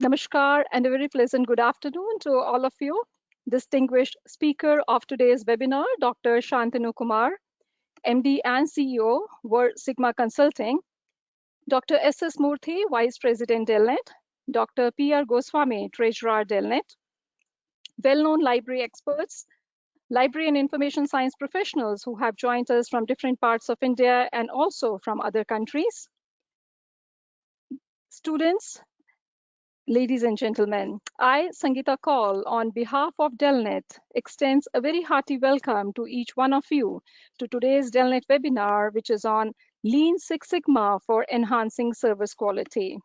Namaskar and a very pleasant good afternoon to all of you. Distinguished speaker of today's webinar, Dr. Shantanu Kumar, MD and CEO, World Sigma Consulting, Dr. S.S. Murthy, Vice President, DELNET, Dr. P.R. Goswami, Treasurer, DELNET, well-known library experts, library and information science professionals who have joined us from different parts of India and also from other countries, students, ladies and gentlemen, I, Sangeeta Kaul, on behalf of DELNET, extends a very hearty welcome to each one of you to today's DELNET webinar, which is on Lean Six Sigma for enhancing service quality.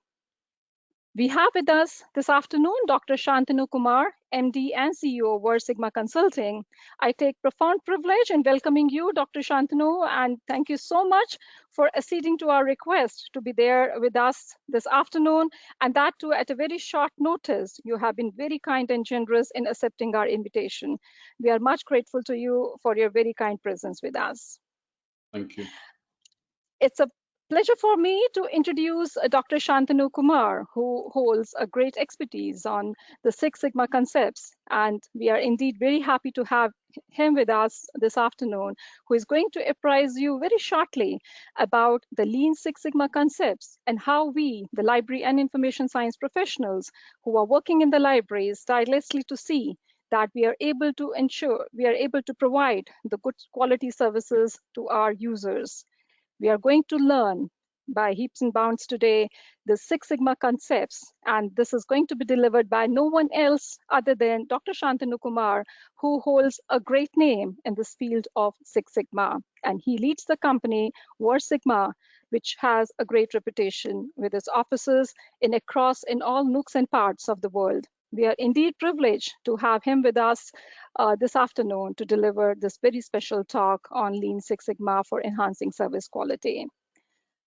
We have with us this afternoon Dr. Shantanu Kumar, MD and CEO of World Sigma Consulting. I take profound privilege in welcoming you, Dr. Shantanu, and thank you so much for acceding to our request to be there with us this afternoon, and that too at a very short notice. You have been very kind and generous in accepting our invitation. We are much grateful to you for your very kind presence with us. Thank you. It's a pleasure for me to introduce Dr. Shantanu Kumar, who holds a great expertise on the Six Sigma concepts. And we are indeed very happy to have him with us this afternoon, who is going to apprise you very shortly about the Lean Six Sigma concepts and how we, the library and information science professionals who are working in the libraries, tirelessly to see that we are able to provide the good quality services to our users. We are going to learn by heaps and bounds today the Six Sigma concepts, and this is going to be delivered by no one else other than Dr. Shantanu Kumar, who holds a great name in this field of Six Sigma, and he leads the company World Sigma, which has a great reputation with its offices in all nooks and parts of the world. We are indeed privileged to have him with us this afternoon to deliver this very special talk on Lean Six Sigma for enhancing service quality.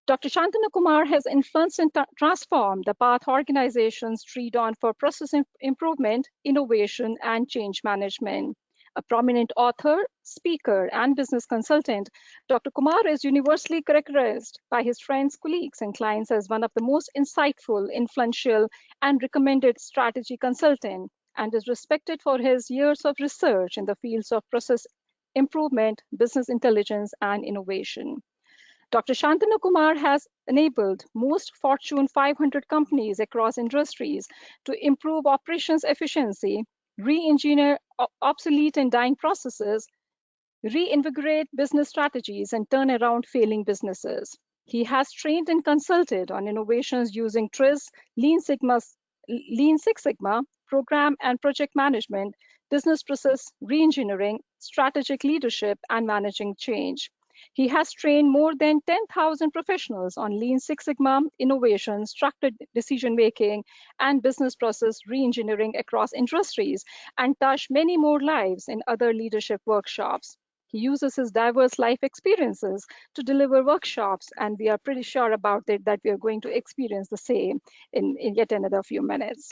Dr. Shantanu Kumar has influenced and transformed the path organizations tread on for process improvement, innovation, and change management. A prominent author, speaker, and business consultant, Dr. Kumar is universally characterized by his friends, colleagues, and clients as one of the most insightful, influential, and recommended strategy consultant, and is respected for his years of research in the fields of process improvement, business intelligence, and innovation. Dr. Shantanu Kumar has enabled most Fortune 500 companies across industries to improve operations efficiency, re-engineer obsolete and dying processes, reinvigorate business strategies, and turn around failing businesses. He has trained and consulted on innovations using TRIZ, Lean Six Sigma, program and project management, business process reengineering, strategic leadership, and managing change. He has trained more than 10,000 professionals on Lean Six Sigma, innovation, structured decision-making, and business process reengineering across industries, and touched many more lives in other leadership workshops. He uses his diverse life experiences to deliver workshops, and we are pretty sure about it that we are going to experience the same in yet another few minutes.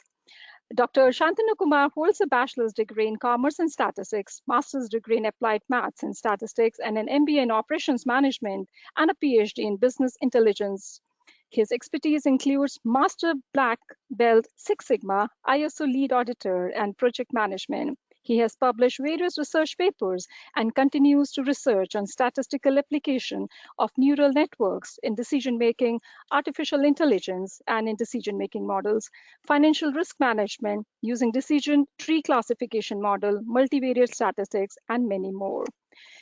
Dr. Shantanu Kumar holds a bachelor's degree in commerce and statistics, master's degree in applied maths and statistics, and an MBA in operations management, and a PhD in business intelligence. His expertise includes Master Black Belt Six Sigma, ISO lead auditor, and project management. He has published various research papers and continues to research on statistical application of neural networks in decision-making, artificial intelligence, and in decision-making models, financial risk management using decision tree classification model, multivariate statistics, and many more.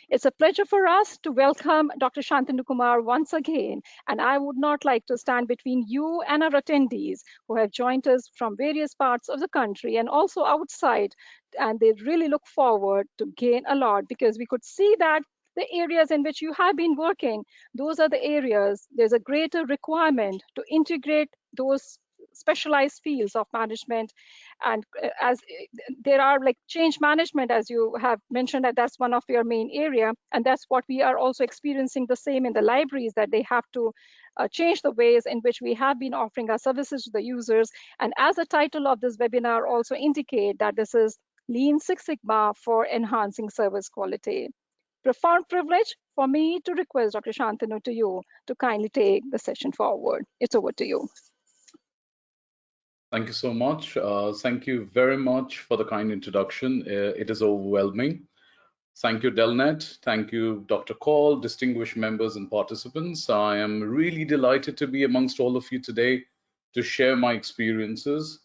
It's a pleasure for us to welcome Dr. Shantanu Kumar once again, and I would not like to stand between you and our attendees who have joined us from various parts of the country and also outside, and they really look forward to gain a lot because we could see that the areas in which you have been working, those are the areas, there's a greater requirement to integrate those specialized fields of management, and as there are like change management, as you have mentioned, that that's one of your main area, and that's what we are also experiencing the same in the libraries, that they have to change the ways in which we have been offering our services to the users. And as the title of this webinar also indicate, that this is Lean Six Sigma for enhancing service quality. Profound privilege for me to request Dr. Shantanu to you to kindly take the session forward. It's over to you. Thank you so much. Thank you very much for the kind introduction. It is overwhelming. Thank you, DELNET. Thank you, Dr. Call, distinguished members and participants. I am really delighted to be amongst all of you today to share my experiences,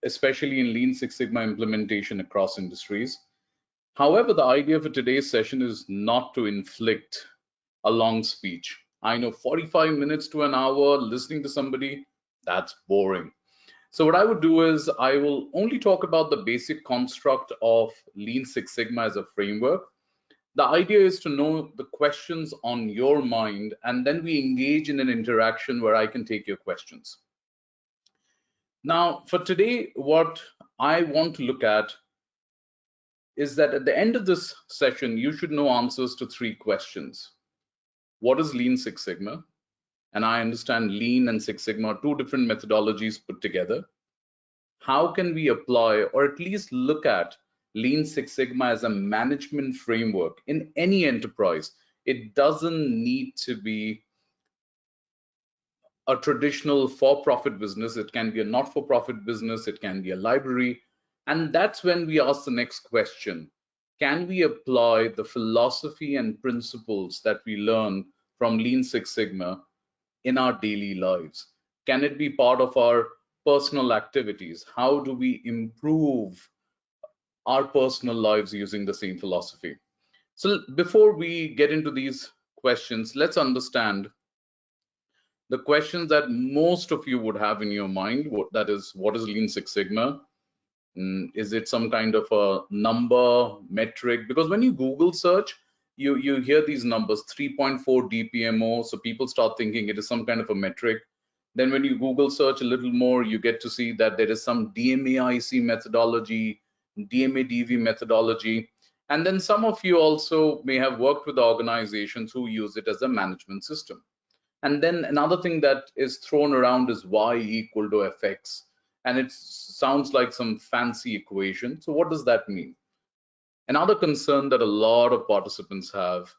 especially in Lean Six Sigma implementation across industries. However, the idea for today's session is not to inflict a long speech. I know 45 minutes to an hour listening to somebody, that's boring. So what I would do is I will only talk about the basic construct of Lean Six Sigma as a framework. The idea is to know the questions on your mind, and then we engage in an interaction where I can take your questions. Now, for today, what I want to look at is that at the end of this session, you should know answers to three questions. What is Lean Six Sigma? And I understand Lean and Six Sigma are two different methodologies put together. How can we apply or at least look at Lean Six Sigma as a management framework in any enterprise? It doesn't need to be a traditional for-profit business. It can be a not-for-profit business. It can be a library. And that's when we ask the next question. Can we apply the philosophy and principles that we learn from Lean Six Sigma in our daily lives? Can it be part of our personal activities? How do we improve our personal lives using the same philosophy? So before we get into these questions, let's understand the questions that most of you would have in your mind. That is, what is Lean Six Sigma? Is it some kind of a number, metric? Because when you Google search, you hear these numbers, 3.4 DPMO. So people start thinking it is some kind of a metric. Then when you Google search a little more, you get to see that there is some DMAIC methodology, DMADV methodology. And then some of you also may have worked with organizations who use it as a management system. And then another thing that is thrown around is y equal to fx. And it sounds like some fancy equation. So what does that mean? Another concern that a lot of participants have,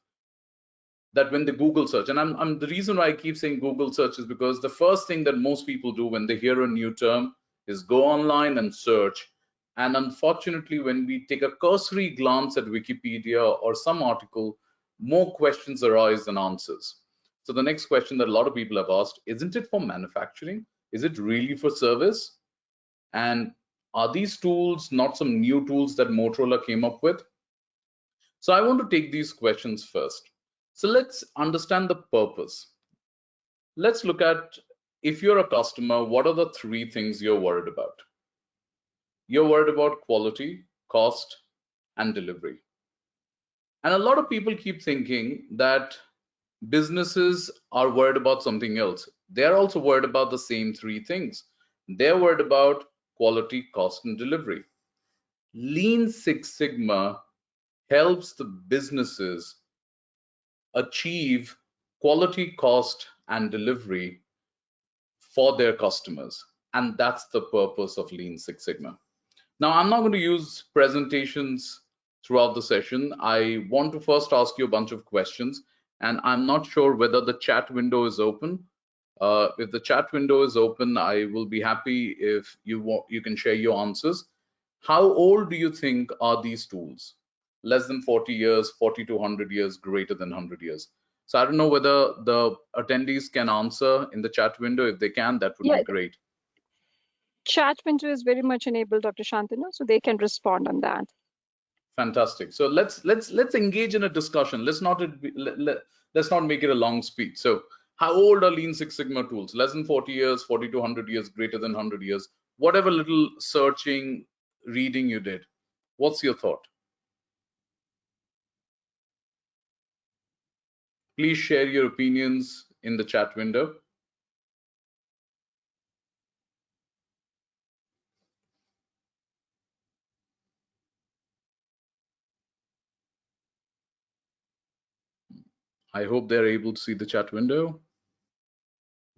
that when they Google search, and the reason why I keep saying Google search is because the first thing that most people do when they hear a new term is go online and search. And unfortunately, when we take a cursory glance at Wikipedia or some article, more questions arise than answers. So the next question that a lot of people have asked, isn't it for manufacturing? Is it really for service? And are these tools not some new tools that Motorola came up with? So I want to take these questions first. So let's understand the purpose. Let's look at, if you're a customer, what are the three things you're worried about? You're worried about quality, cost, and delivery. And a lot of people keep thinking that businesses are worried about something else. They're also worried about the same three things. They're worried about quality, cost, and delivery. Lean Six Sigma helps the businesses achieve quality, cost, and delivery for their customers. And that's the purpose of Lean Six Sigma. Now, I'm not going to use presentations throughout the session. I want to first ask you a bunch of questions, and I'm not sure whether the chat window is open. If the chat window is open, I will be happy if you can share your answers. How old do you think are these tools? Less than 40 years, 40 to 100 years, greater than 100 years. So I don't know whether the attendees can answer in the chat window. If they can, that would be Yeah, great. chat window is very much enabled, Dr. Shantanu, so they can respond on that. Fantastic. So let's engage in a discussion. Let's not make it a long speech. So how old are Lean Six Sigma tools? Less than 40 years, 40 to 100 years, greater than 100 years. Whatever little searching, reading you did. What's your thought? Please share your opinions in the chat window. I hope they're able to see the chat window.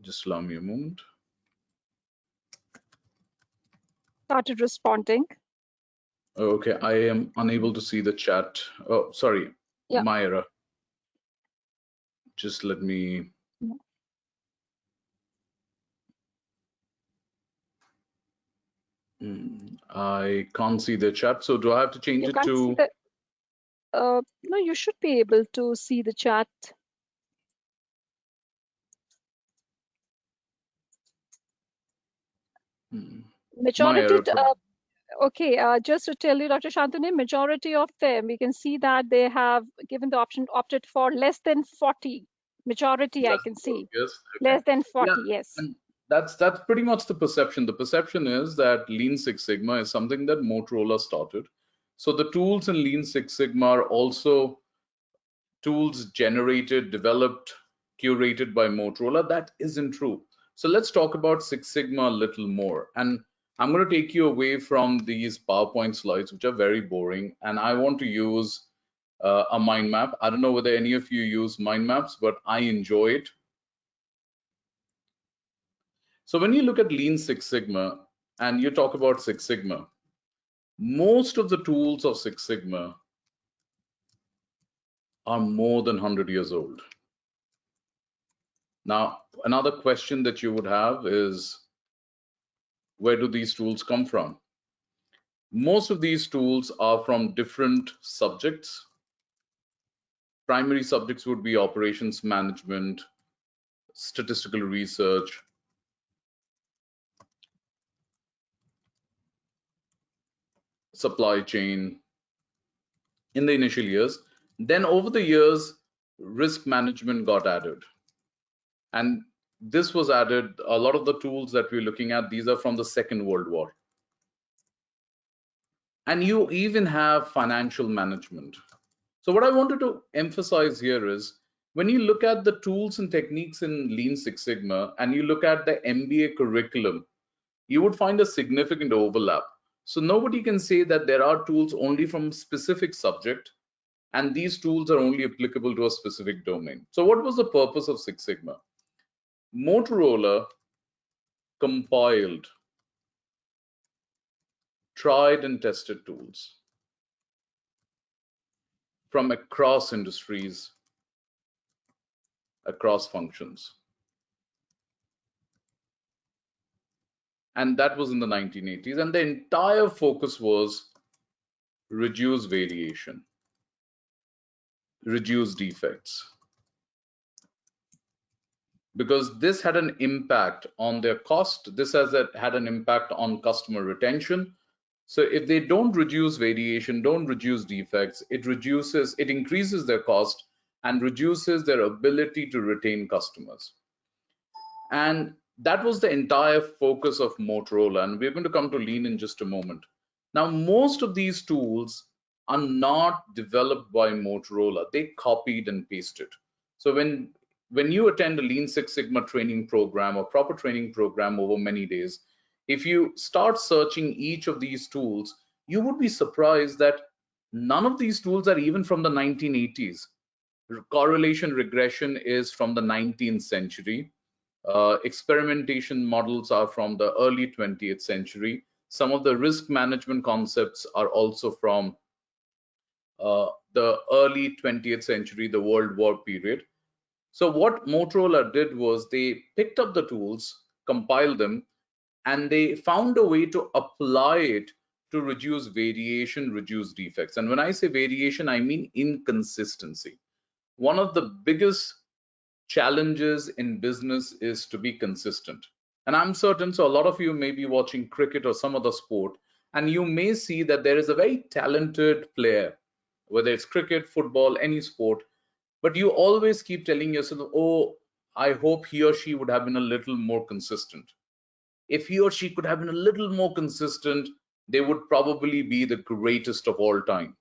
Just allow me a moment. Started responding. Okay, I am unable to see the chat. Oh, sorry, Yeah. my error. Just let me. I can't see the chat, so do I have to change You it can't see to? the, no, you should be able to see the chat. My Majority, error. okay, just to tell you, Dr. Shantanu, majority of them, we can see that they have given the option, opted for less than 40. Majority, I Less can than 40, see. yes. Okay. Less than Yeah, 40, yes. and that's pretty much the perception. The perception is that Lean Six Sigma is something that Motorola started. So the tools in Lean Six Sigma are also tools generated, developed, curated by Motorola. That isn't true. So let's talk about Six Sigma a little more. And I'm going to take you away from these PowerPoint slides, which are very boring. And I want to use a mind map. I don't know whether any of you use mind maps, but I enjoy it. So when you look at Lean Six Sigma and you talk about Six Sigma, most of the tools of Six Sigma are more than 100 years old. Now, another question that you would have is, where do these tools come from? Most of these tools are from different subjects. Primary subjects would be operations management, statistical research, supply chain in the initial years. Then over the years, risk management got added. And this was added, a lot of the tools that we're looking at, these are from the Second World War. And you even have financial management. So what I wanted to emphasize here is, when you look at the tools and techniques in Lean Six Sigma and you look at the MBA curriculum, you would find a significant overlap. So nobody can say that there are tools only from a specific subject and these tools are only applicable to a specific domain. So what was the purpose of Six Sigma? Motorola compiled tried and tested tools from across industries, across functions. And that was in the 1980s. And the entire focus was reduce variation, reduce defects, because this had an impact on their cost. This has had an impact on customer retention. So if they don't reduce variation, don't reduce defects, it increases their cost and reduces their ability to retain customers. And that was the entire focus of Motorola. And we're going to come to Lean in just a moment. Now, most of these tools are not developed by Motorola. They copied and pasted. So when you attend a Lean Six Sigma training program or proper training program over many days, if you start searching each of these tools, you would be surprised that none of these tools are even from the 1980s. Correlation regression is from the 19th century. Experimentation models are from the early 20th century. Some of the risk management concepts are also from the early 20th century, the World War period. So what Motorola did was they picked up the tools, compiled them, and they found a way to apply it to reduce variation, reduce defects. And when I say variation, I mean inconsistency. One of the biggest challenges in business is to be consistent. And I'm certain, so a lot of you may be watching cricket or some other sport, and you may see that there is a very talented player, whether it's cricket, football, any sport, but you always keep telling yourself, oh, I hope he or she would have been a little more consistent. If he or she could have been a little more consistent, they would probably be the greatest of all time.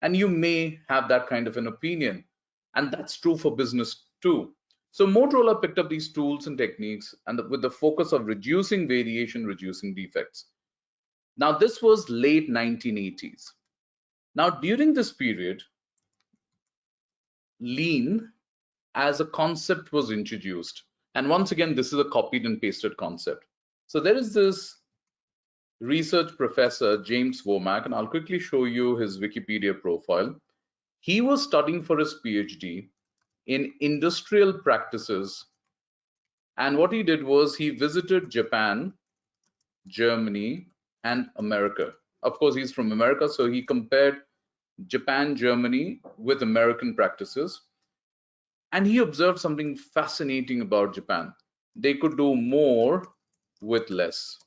And you may have that kind of an opinion. And that's true for business too. So Motorola picked up these tools and techniques and with the focus of reducing variation, reducing defects. Now, this was late 1980s. Now, during this period, lean as a concept was introduced. And once again, this is a copied and pasted concept. So there is this research professor, James Womack, and I'll quickly show you his Wikipedia profile. He was studying for his PhD in industrial practices. And what he did was he visited Japan, Germany, and America. Of course, he's from America, so he compared Japan, Germany with American practices. And he observed something fascinating about Japan. They could do more with less.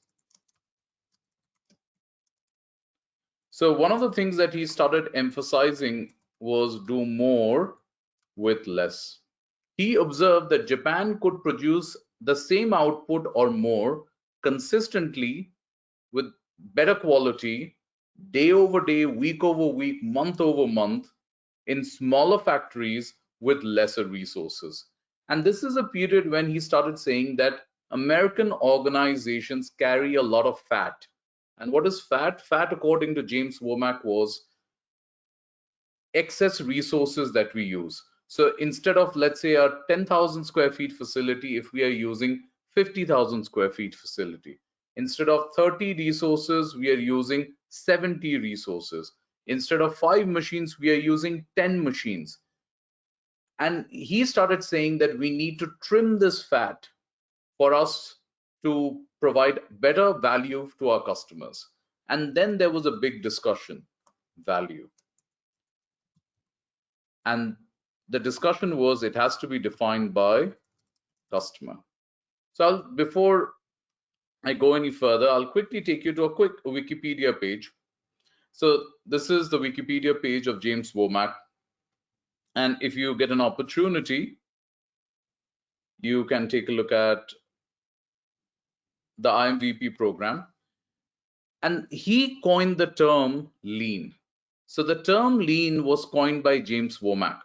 So one of the things that he started emphasizing was do more with less. He observed that Japan could produce the same output or more consistently with better quality, day over day, week over week, month over month, in smaller factories with lesser resources. And this is a period when he started saying that American organizations carry a lot of fat. And what is fat? Fat, according to James Womack, was excess resources that we use. So instead of, let's say, a 10,000 square feet facility, if we are using 50,000 square feet facility, instead of 30 resources, we are using 70 resources. Instead of 5 machines, we are using 10 machines. And he started saying that we need to trim this fat for us to provide better value to our customers. And then there was a big discussion, value. And the discussion was it has to be defined by customer. So before I go any further, I'll quickly take you to a quick Wikipedia page. So this is the Wikipedia page of James Womack. And if you get an opportunity, you can take a look at the IMVP program. And he coined the term lean. So the term lean was coined by James Womack.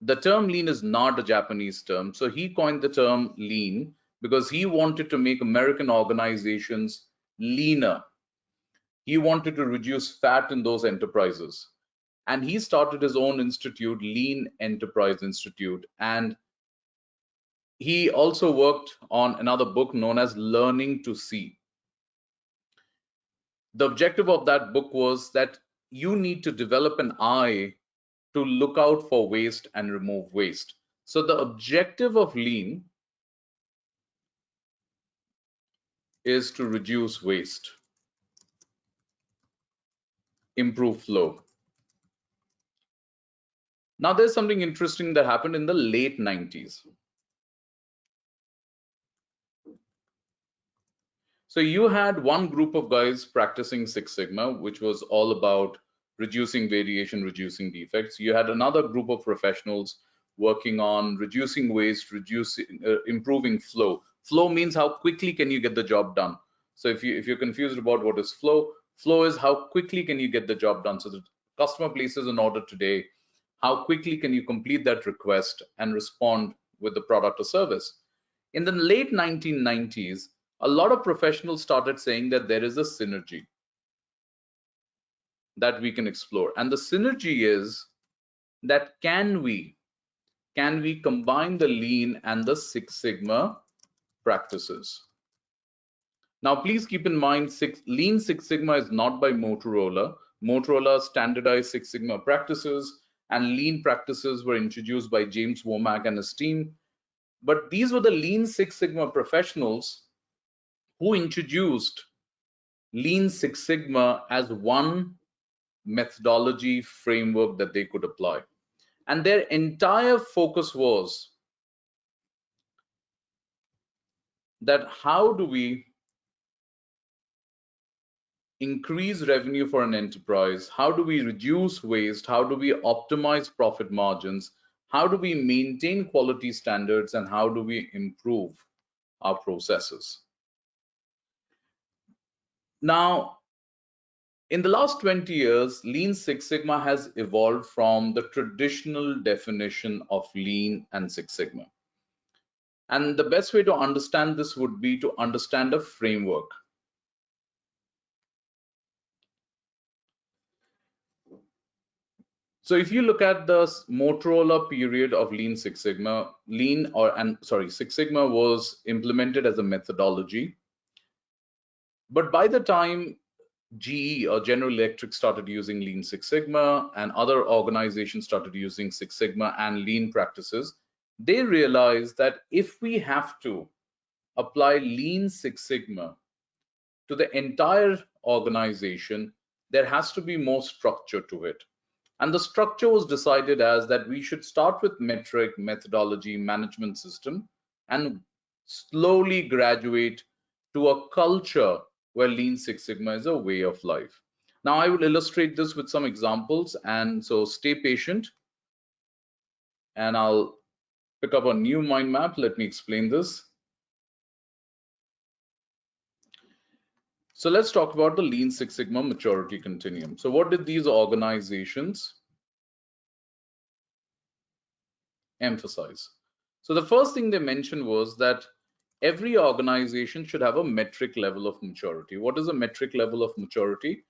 The term lean is not a Japanese term. So he coined the term lean because he wanted to make American organizations leaner. He wanted to reduce fat in those enterprises. And he started his own institute, Lean Enterprise Institute. And he also worked on another book known as Learning to See. The objective of that book was that you need to develop an eye to look out for waste and remove waste. So the objective of lean is to reduce waste, improve flow. Now there's something interesting that happened in the late 90s. So you had one group of guys practicing Six Sigma, which was all about reducing variation, reducing defects. You had another group of professionals working on reducing waste, improving flow. Flow means how quickly can you get the job done. So if you're confused about what is flow, flow is how quickly can you get the job done. So the customer places an order today, how quickly can you complete that request and respond with the product or service. In the late 1990s, a lot of professionals started saying that there is a synergy that we can explore. And the synergy is that can we combine the lean and the Six Sigma practices? Now, please keep in mind, Lean Six Sigma is not by Motorola. Motorola standardized Six Sigma practices, and lean practices were introduced by James Womack and his team. But these were the Lean Six Sigma professionals who introduced Lean Six Sigma as one methodology framework that they could apply. And their entire focus was that how do we increase revenue for an enterprise? How do we reduce waste? How do we optimize profit margins? How do we maintain quality standards? And how do we improve our processes? Now, in the last 20 years, Lean Six Sigma has evolved from the traditional definition of Lean and Six Sigma. And the best way to understand this would be to understand a framework. So if you look at the Motorola period of Lean Six Sigma, Six Sigma was implemented as a methodology. But by the time GE or General Electric started using Lean Six Sigma and other organizations started using Six Sigma and lean practices, they realized that if we have to apply Lean Six Sigma to the entire organization, there has to be more structure to it. And the structure was decided as that we should start with metric, methodology, management system, and slowly graduate to a culture where Lean Six Sigma is a way of life. Now, I will illustrate this with some examples, and so stay patient, and I'll pick up a new mind map. Let me explain this. So let's talk about the Lean Six Sigma maturity continuum. So what did these organizations emphasize? So the first thing they mentioned was that every organization should have a metric level of maturity. What is a metric level of maturity?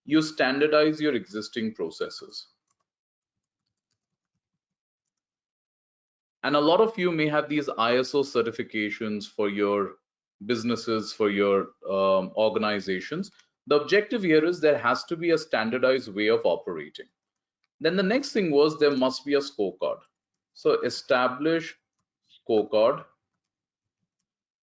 You standardize your existing processes. And a lot of you may have these ISO certifications for your businesses, for your organizations. The objective here is there has to be a standardized way of operating. Then the next thing was there must be a scorecard. So establish scorecard,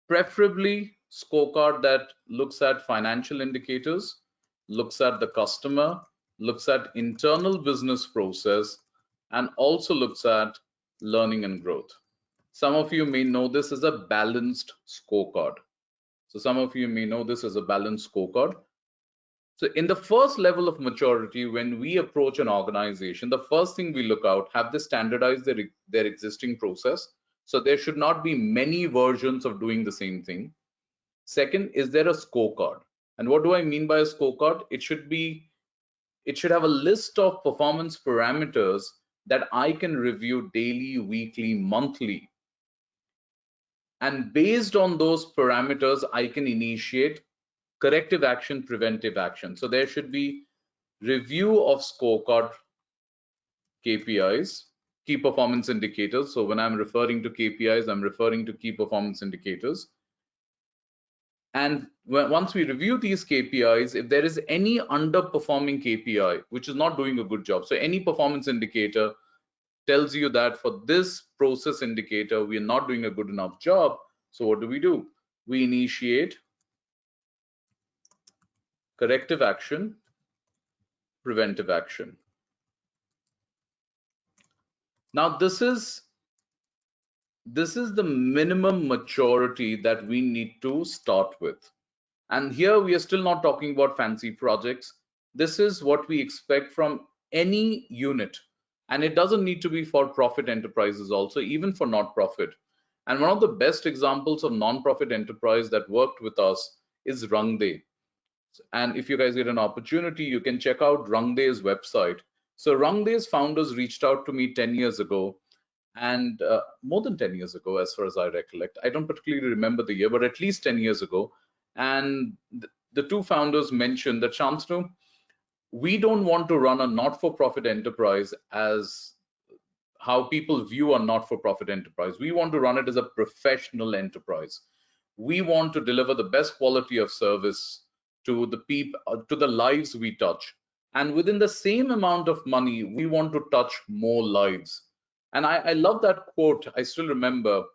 preferably scorecard that looks at financial indicators, looks at the customer, looks at internal business process, and also looks at learning and growth. Some of you may know this as a balanced scorecard. So some of you may know this as a balanced scorecard. So in the first level of maturity, when we approach an organization, the first thing we look out, have they standardized their existing process? So there should not be many versions of doing the same thing. Second, is there a scorecard? And what do I mean by a scorecard? It should have a list of performance parameters that I can review daily, weekly, monthly. And based on those parameters, I can initiate corrective action, preventive action. So there should be review of scorecard KPIs, key performance indicators. So when I'm referring to KPIs, I'm referring to key performance indicators. And once we review these KPIs, if there is any underperforming KPI, which is not doing a good job, so any performance indicator tells you that for this process indicator, we are not doing a good enough job. So what do? We initiate corrective action, preventive action. Now, this is the minimum maturity that we need to start with. And here we are still not talking about fancy projects. This is what we expect from any unit. And it doesn't need to be for profit enterprises also, even for not profit. And one of the best examples of non-profit enterprise that worked with us is Rangde. And if you guys get an opportunity, you can check out Rangde's website. So Rangde's founders reached out to me 10 years ago, and more than 10 years ago, as far as I recollect. I don't particularly remember the year, but at least 10 years ago. And the two founders mentioned that, Shantanu, we don't want to run a not-for-profit enterprise as how people view a not-for-profit enterprise. We want to run it as a professional enterprise. We want to deliver the best quality of service to the people, to the lives we touch. And within the same amount of money, we want to touch more lives. And I love that quote. I still remember.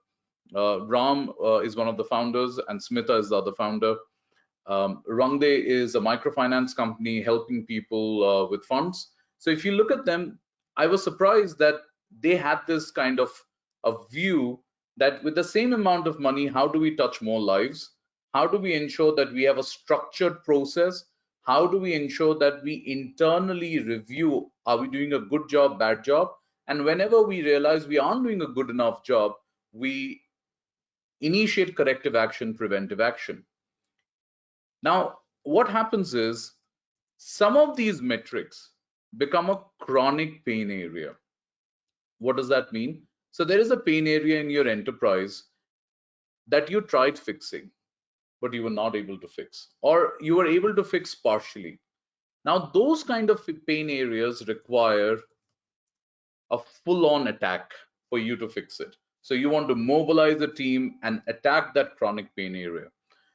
Ram is one of the founders, and Smita is the other founder. Rangde is a microfinance company helping people with funds. So if you look at them, I was surprised that they had this kind of a view that with the same amount of money, how do we touch more lives? How do we ensure that we have a structured process? How do we ensure that we internally review, are we doing a good job, bad job? And whenever we realize we aren't doing a good enough job, we initiate corrective action, preventive action. Now, what happens is some of these metrics become a chronic pain area. What does that mean? So there is a pain area in your enterprise that you tried fixing, but you were not able to fix, or you were able to fix partially. Now, those kind of pain areas require a full-on attack for you to fix it. So you want to mobilize the team and attack that chronic pain area.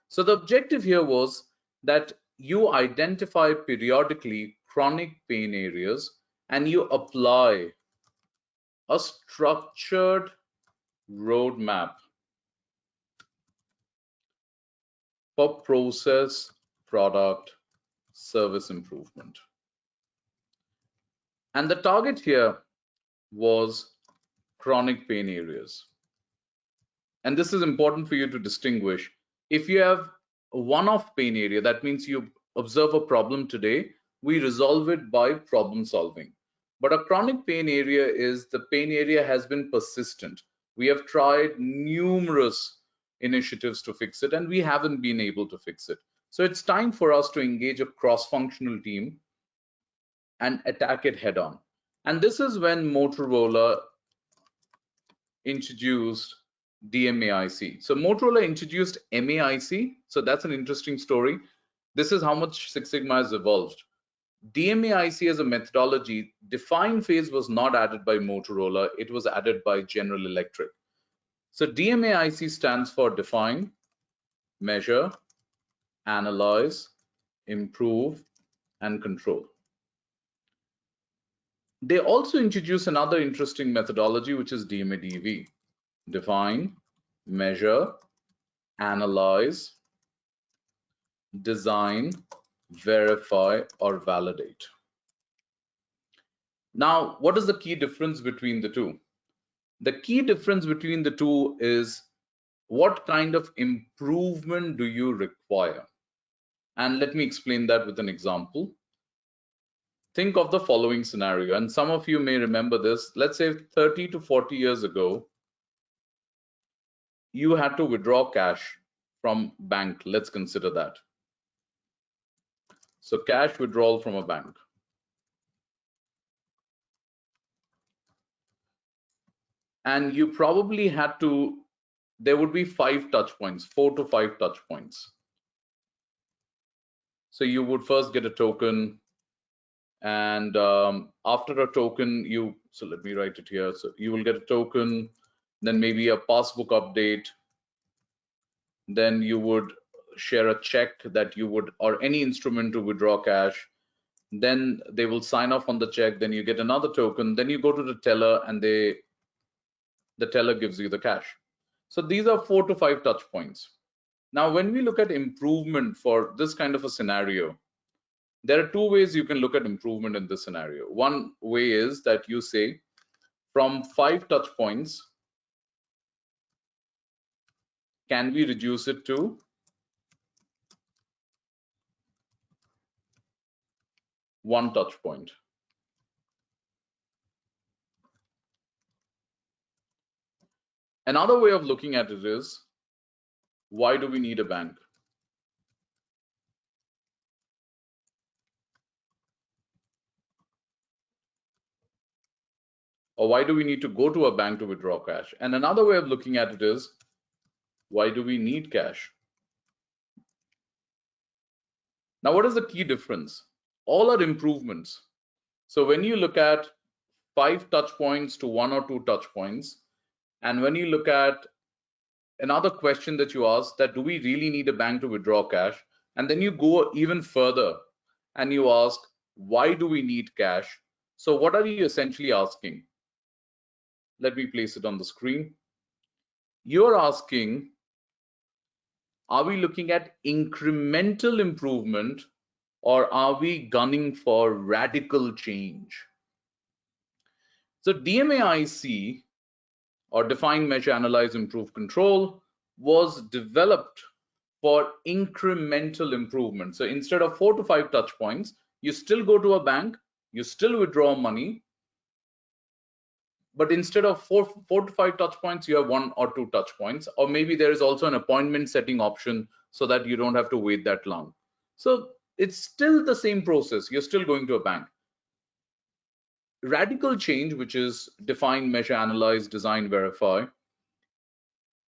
So the objective here was that you identify periodically chronic pain areas and you apply a structured roadmap for process product, service improvement. And the target here was chronic pain areas. And this is important for you to distinguish. If you have a one-off pain area, that means you observe a problem today, we resolve it by problem solving. But a chronic pain area is the pain area has been persistent. We have tried numerous initiatives to fix it, and we haven't been able to fix it. So it's time for us to engage a cross-functional team and attack it head on. And this is when Motorola introduced DMAIC. So Motorola introduced MAIC. So that's an interesting story. This is how much Six Sigma has evolved. DMAIC as a methodology, define phase was not added by Motorola. It was added by General Electric. So DMAIC stands for define, measure, analyze, improve, and control. They also introduced another interesting methodology, which is DMADV. Define, measure, analyze, design, verify, or validate. Now, what is the key difference between the two? The key difference between the two is what kind of improvement do you require? And let me explain that with an example. Think of the following scenario, and some of you may remember this. Let's say 30 to 40 years ago, you had to withdraw cash from bank. Let's consider that. So cash withdrawal from a bank. And you probably had to, there would be 5 touch points, 4 to 5 touch points. So you would first get a token, and after a token, so let me write it here. So you will get a token, then maybe a passbook update, then you would share a check that you would, or any instrument to withdraw cash. Then they will sign off on the check, then you get another token, then you go to the teller and the teller gives you the cash. So these are 4 to 5 touch points. Now, when we look at improvement for this kind of a scenario, there are 2 ways you can look at improvement in this scenario. One way is that you say from 5 touch points, can we reduce it to 1 touch point? Another way of looking at it is, why do we need a bank? Or why do we need to go to a bank to withdraw cash? And another way of looking at it is, why do we need cash? Now, what is the key difference? All are improvements. So when you look at 5 touch points to 1 or 2 touch points, and when you look at another question that you ask, that do we really need a bank to withdraw cash? And then you go even further and you ask, why do we need cash? So what are you essentially asking? Let me place it on the screen. You're asking, are we looking at incremental improvement, or are we gunning for radical change? So DMAIC, or define, measure, analyze, improve, control, was developed for incremental improvement. So instead of 4 to 5 touch points, you still go to a bank, you still withdraw money, but instead of four to 5 touch points, you have 1 or 2 touch points, or maybe there is also an appointment setting option so that you don't have to wait that long. So it's still the same process. You're still going to a bank. Radical change, which is define, measure, analyze, design, verify.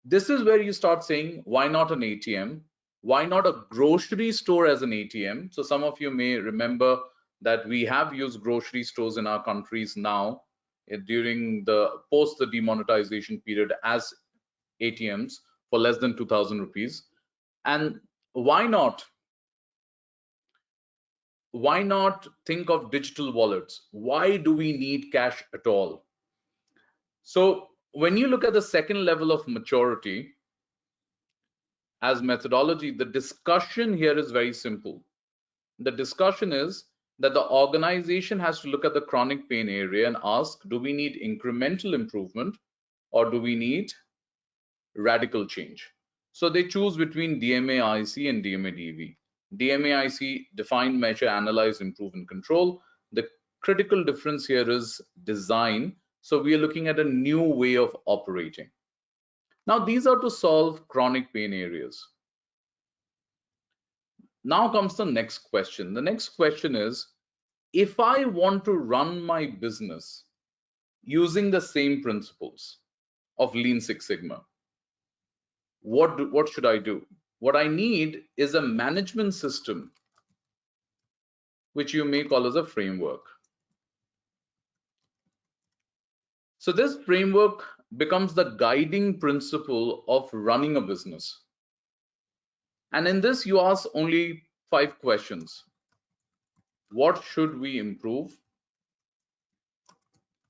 This is where you start saying, why not an ATM? Why not a grocery store as an ATM? So some of you may remember that we have used grocery stores in our countries now during the post the demonetization period as ATMs for less than 2,000 rupees. And why not think of digital wallets? Why do we need cash at all? So when you look at the second level of maturity, as methodology, the discussion here is very simple. The discussion is that the organization has to look at the chronic pain area and ask, do we need incremental improvement or do we need radical change? So they choose between DMA-IC and DMA-DV. DMA-IC, define, measure, analyze, improve, and control. The critical difference here is design. So we are looking at a new way of operating. Now, these are to solve chronic pain areas. Now comes the next question. The next question is, if I want to run my business using the same principles of Lean Six Sigma, what should I do? What I need is a management system, which you may call as a framework. So this framework becomes the guiding principle of running a business. And in this, you ask only 5 questions. What should we improve?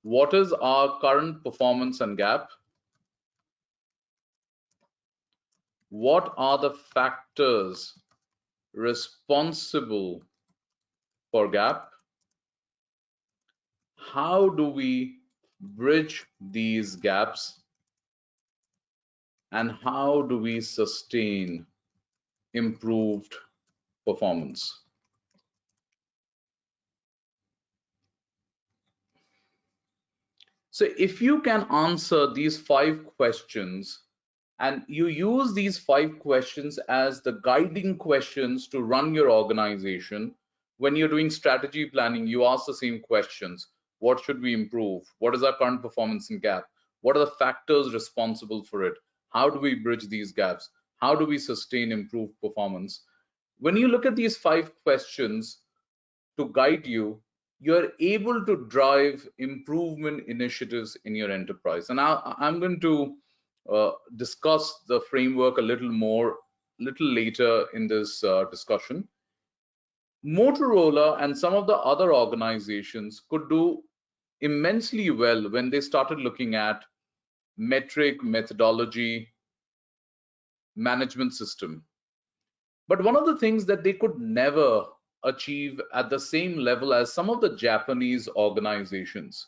What is our current performance and gap? What are the factors responsible for gap? How do we bridge these gaps? And how do we sustain improved performance? So if you can answer these 5 questions, and you use these 5 questions as the guiding questions to run your organization, when you're doing strategy planning, you ask the same questions. What should we improve? What is our current performance and gap? What are the factors responsible for it? How do we bridge these gaps? How do we sustain improved performance? When you look at these 5 questions to guide you, you're able to drive improvement initiatives in your enterprise. And I'm going to discuss the framework a little later in this discussion. Motorola and some of the other organizations could do immensely well when they started looking at metric, methodology, management system. But one of the things that they could never achieve at the same level as some of the Japanese organizations,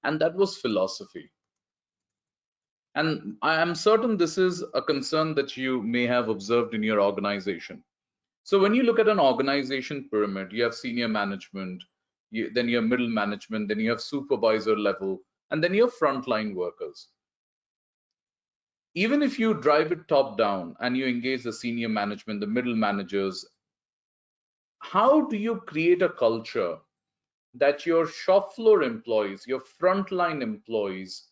and that was philosophy. And I am certain this is a concern that you may have observed in your organization. So when you look at an organization pyramid, you have senior management, then you have middle management, then you have supervisor level, and then you have frontline workers. Even if you drive it top down and you engage the senior management, the middle managers, how do you create a culture that your shop floor employees, your frontline employees,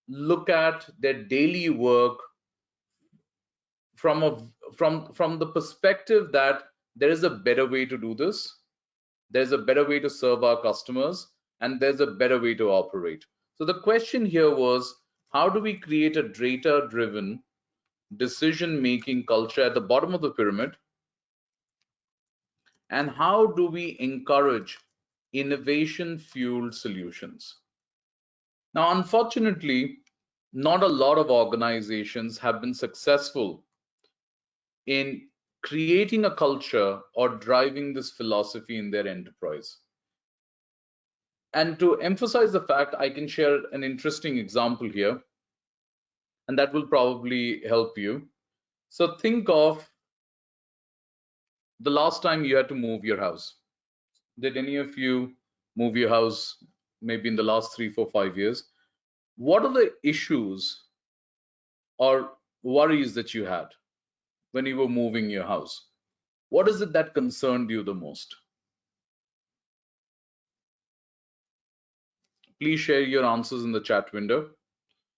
look at their daily work from the perspective that there is a better way to do this, there's a better way to serve our customers, and there's a better way to operate. So the question here was, how do we create a data-driven decision-making culture at the bottom of the pyramid? And how do we encourage innovation-fueled solutions? Now, unfortunately, not a lot of organizations have been successful in creating a culture or driving this philosophy in their enterprise. And to emphasize the fact, I can share an interesting example here, and that will probably help you. So think of the last time you had to move your house. Did any of you move your house maybe in the last 3, 4, 5 years? What are the issues or worries that you had when you were moving your house? What is it that concerned you the most? Please share your answers in the chat window.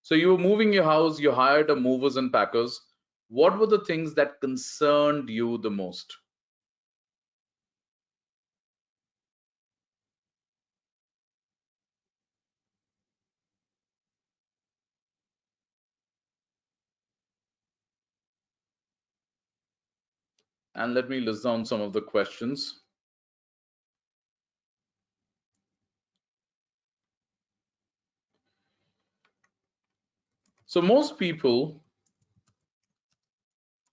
So you were moving your house, you hired a movers and packers. What were the things that concerned you the most? And let me list down some of the questions. So most people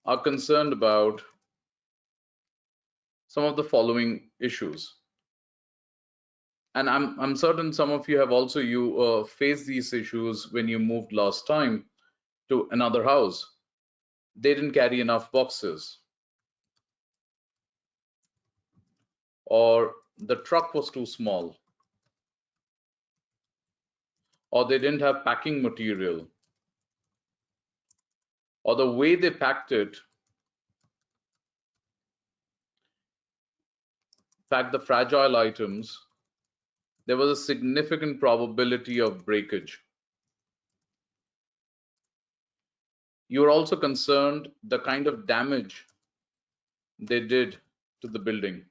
are concerned about some of the following issues. And I'm certain some of you have also faced these issues when you moved last time to another house. They didn't carry enough boxes, or the truck was too small, or they didn't have packing material, or the way they packed the fragile items, there was a significant probability of breakage. You are also concerned the kind of damage they did to the building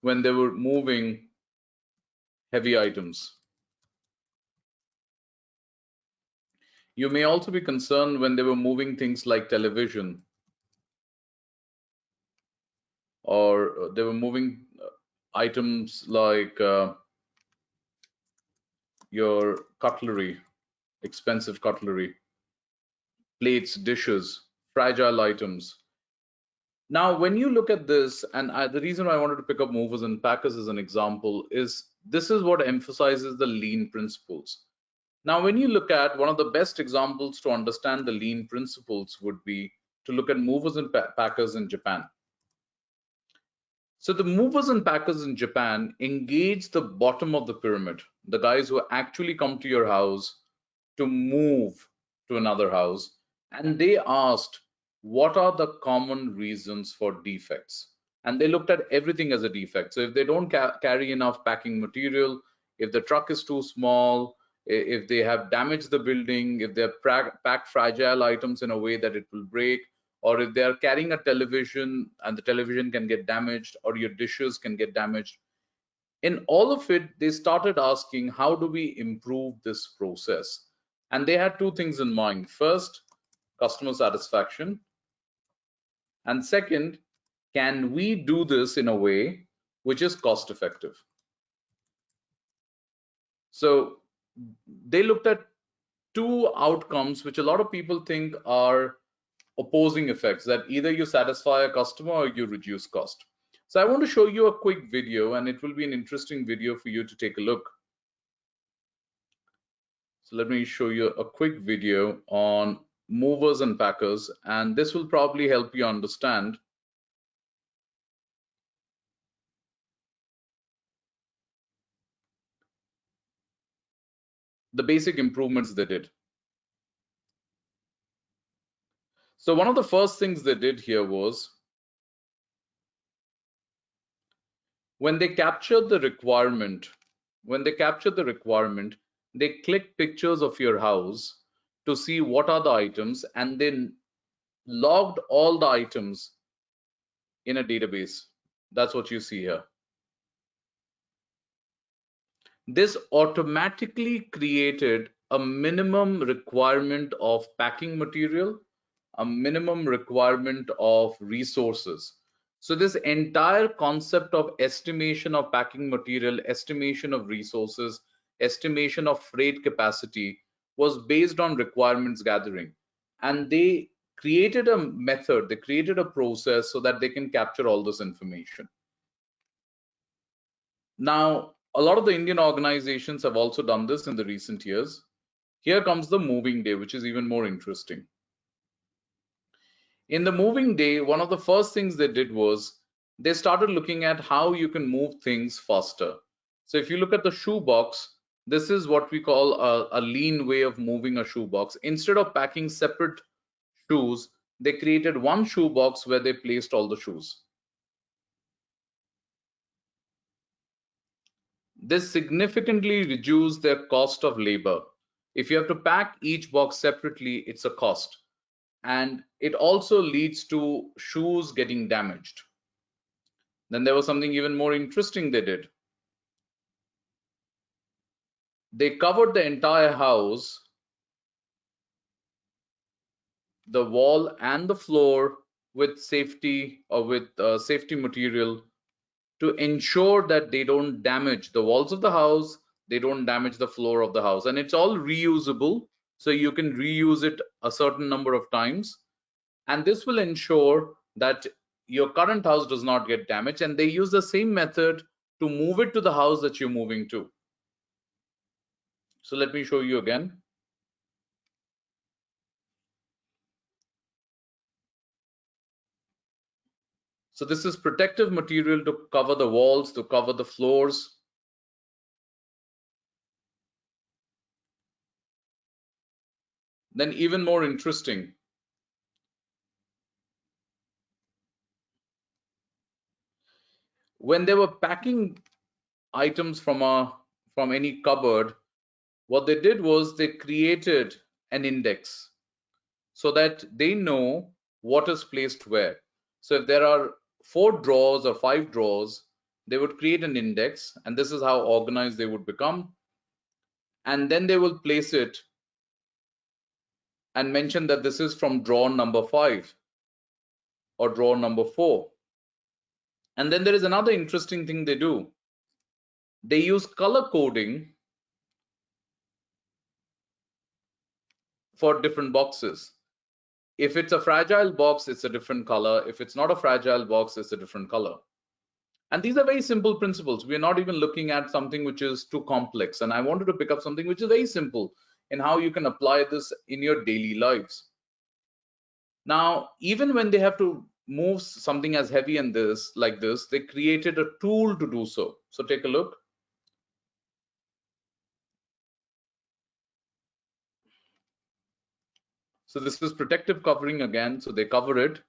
when they were moving heavy items. You may also be concerned when they were moving things like television, or they were moving items like your cutlery, expensive cutlery, plates, dishes, fragile items. Now, when you look at this, and the reason I wanted to pick up movers and packers as an example is this is what emphasizes the lean principles. Now, when you look at one of the best examples to understand the lean principles would be to look at movers and packers in Japan. So the movers and packers in Japan engage the bottom of the pyramid, the guys who actually come to your house to move to another house, and they asked, what are the common reasons for defects? And they looked at everything as a defect. So if they don't carry enough packing material, if the truck is too small, if they have damaged the building, if they have packed fragile items in a way that it will break, or if they are carrying a television and the television can get damaged, or your dishes can get damaged. In all of it, they started asking, how do we improve this process? And they had two things in mind. First, customer satisfaction. And second, can we do this in a way which is cost effective? So they looked at two outcomes which a lot of people think are opposing effects, that either you satisfy a customer or you reduce cost. So I want to show you a quick video, and it will be an interesting video for you to take a look. So let me show you a quick video on movers and packers, and this will probably help you understand the basic improvements they did. So one of the first things they did here was when they captured the requirement, they clicked pictures of your house to see what are the items, and then logged all the items in a database. That's what you see here. This automatically created a minimum requirement of packing material, a minimum requirement of resources. So this entire concept of estimation of packing material, estimation of resources, estimation of freight capacity was based on requirements gathering. And they created a method, they created a process so that they can capture all this information. Now, a lot of the Indian organizations have also done this in the recent years. Here comes the moving day, which is even more interesting. In the moving day, one of the first things they did was they started looking at how you can move things faster. So if you look at the shoe box, this is what we call a lean way of moving a shoe box. Instead of packing separate shoes, they created one shoe box where they placed all the shoes. This significantly reduced their cost of labor. If you have to pack each box separately, it's a cost. And it also leads to shoes getting damaged. Then there was something even more interesting they did. They covered the entire house, the wall and the floor, with safety or with safety material to ensure that they don't damage the walls of the house, they don't damage the floor of the house, and it's all reusable. so you can reuse it a certain number of times, and this will ensure that your current house does not get damaged. And they use the same method to move it to the house that you're moving to. So let me show you again. So this is protective material to cover the walls, to cover the floors. Then even more interesting, when they were packing items from any cupboard, what they did was they created an index so that they know what is placed where. So if there are 4 drawers or 5 drawers, they would create an index, and this is how organized they would become. And then they will place it and mention that this is from drawer number 5 or drawer number 4. And then there is another interesting thing they do. They use color coding for different boxes. If it's a fragile box, it's a different color. If it's not a fragile box, it's a different color. And these are very simple principles. We're not even looking at something which is too complex. And I wanted to pick up something which is very simple in how you can apply this in your daily lives. Now, even when they have to move something as heavy and this like this, they created a tool to do so. So take a look. So this is protective covering again. So they cover it.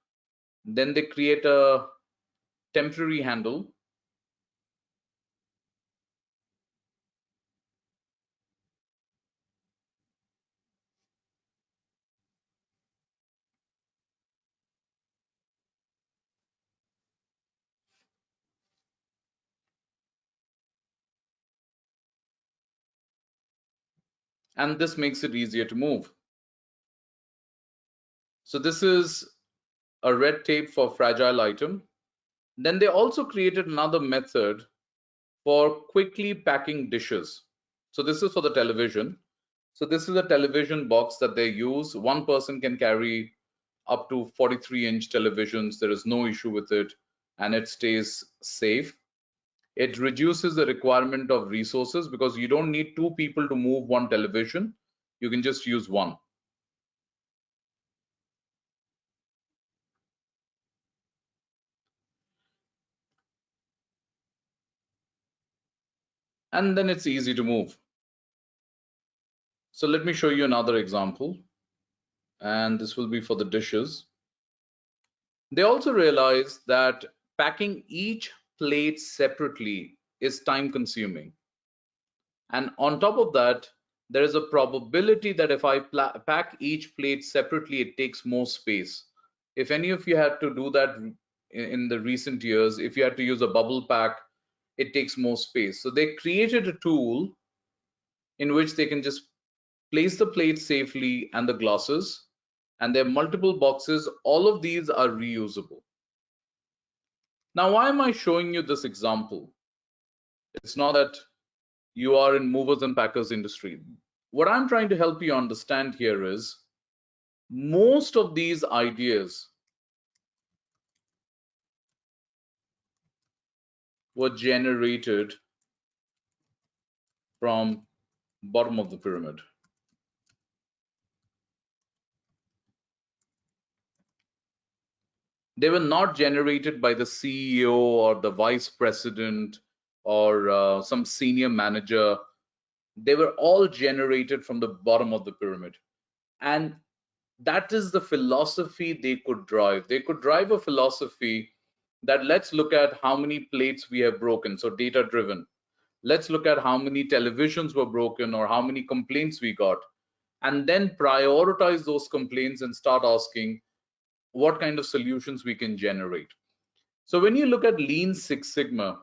Then they create a temporary handle. And this makes it easier to move. So this is a red tape for fragile item. Then they also created another method for quickly packing dishes. So this is for the television. So this is a television box that they use. One person can carry up to 43-inch televisions. There is no issue with it, and it stays safe. It reduces the requirement of resources because you don't need 2 people to move one television. You can just use one. And then it's easy to move. So let me show you another example, and this will be for the dishes. They also realized that packing each plate separately is time consuming. And on top of that, there is a probability that if I pack each plate separately, it takes more space. If any of you had to do that in the recent years, if you had to use a bubble pack, it takes more space. So they created a tool in which they can just place the plates safely and the glasses, and there are multiple boxes. All of these are reusable. Now, why am I showing you this example? It's not that you are in movers and packers industry. What I'm trying to help you understand here is most of these ideas were generated from bottom of the pyramid. They were not generated by the CEO or the vice president or some senior manager. They were all generated from the bottom of the pyramid. And that is the philosophy they could drive. They could drive a philosophy that let's look at how many plates we have broken, so data driven. Let's look at how many televisions were broken or how many complaints we got, and then prioritize those complaints and start asking what kind of solutions we can generate. So when you look at Lean Six Sigma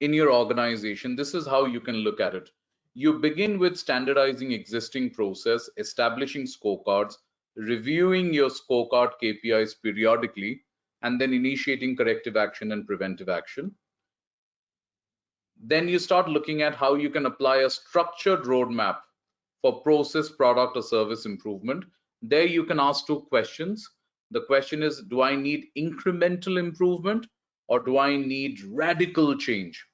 in your organization, this is how you can look at it. You begin with standardizing existing process, establishing scorecards, reviewing your scorecard KPIs periodically, and then initiating corrective action and preventive action. Then you start looking at how you can apply a structured roadmap for process, product, or service improvement. There you can ask two questions. The question is, do I need incremental improvement or do I need radical change?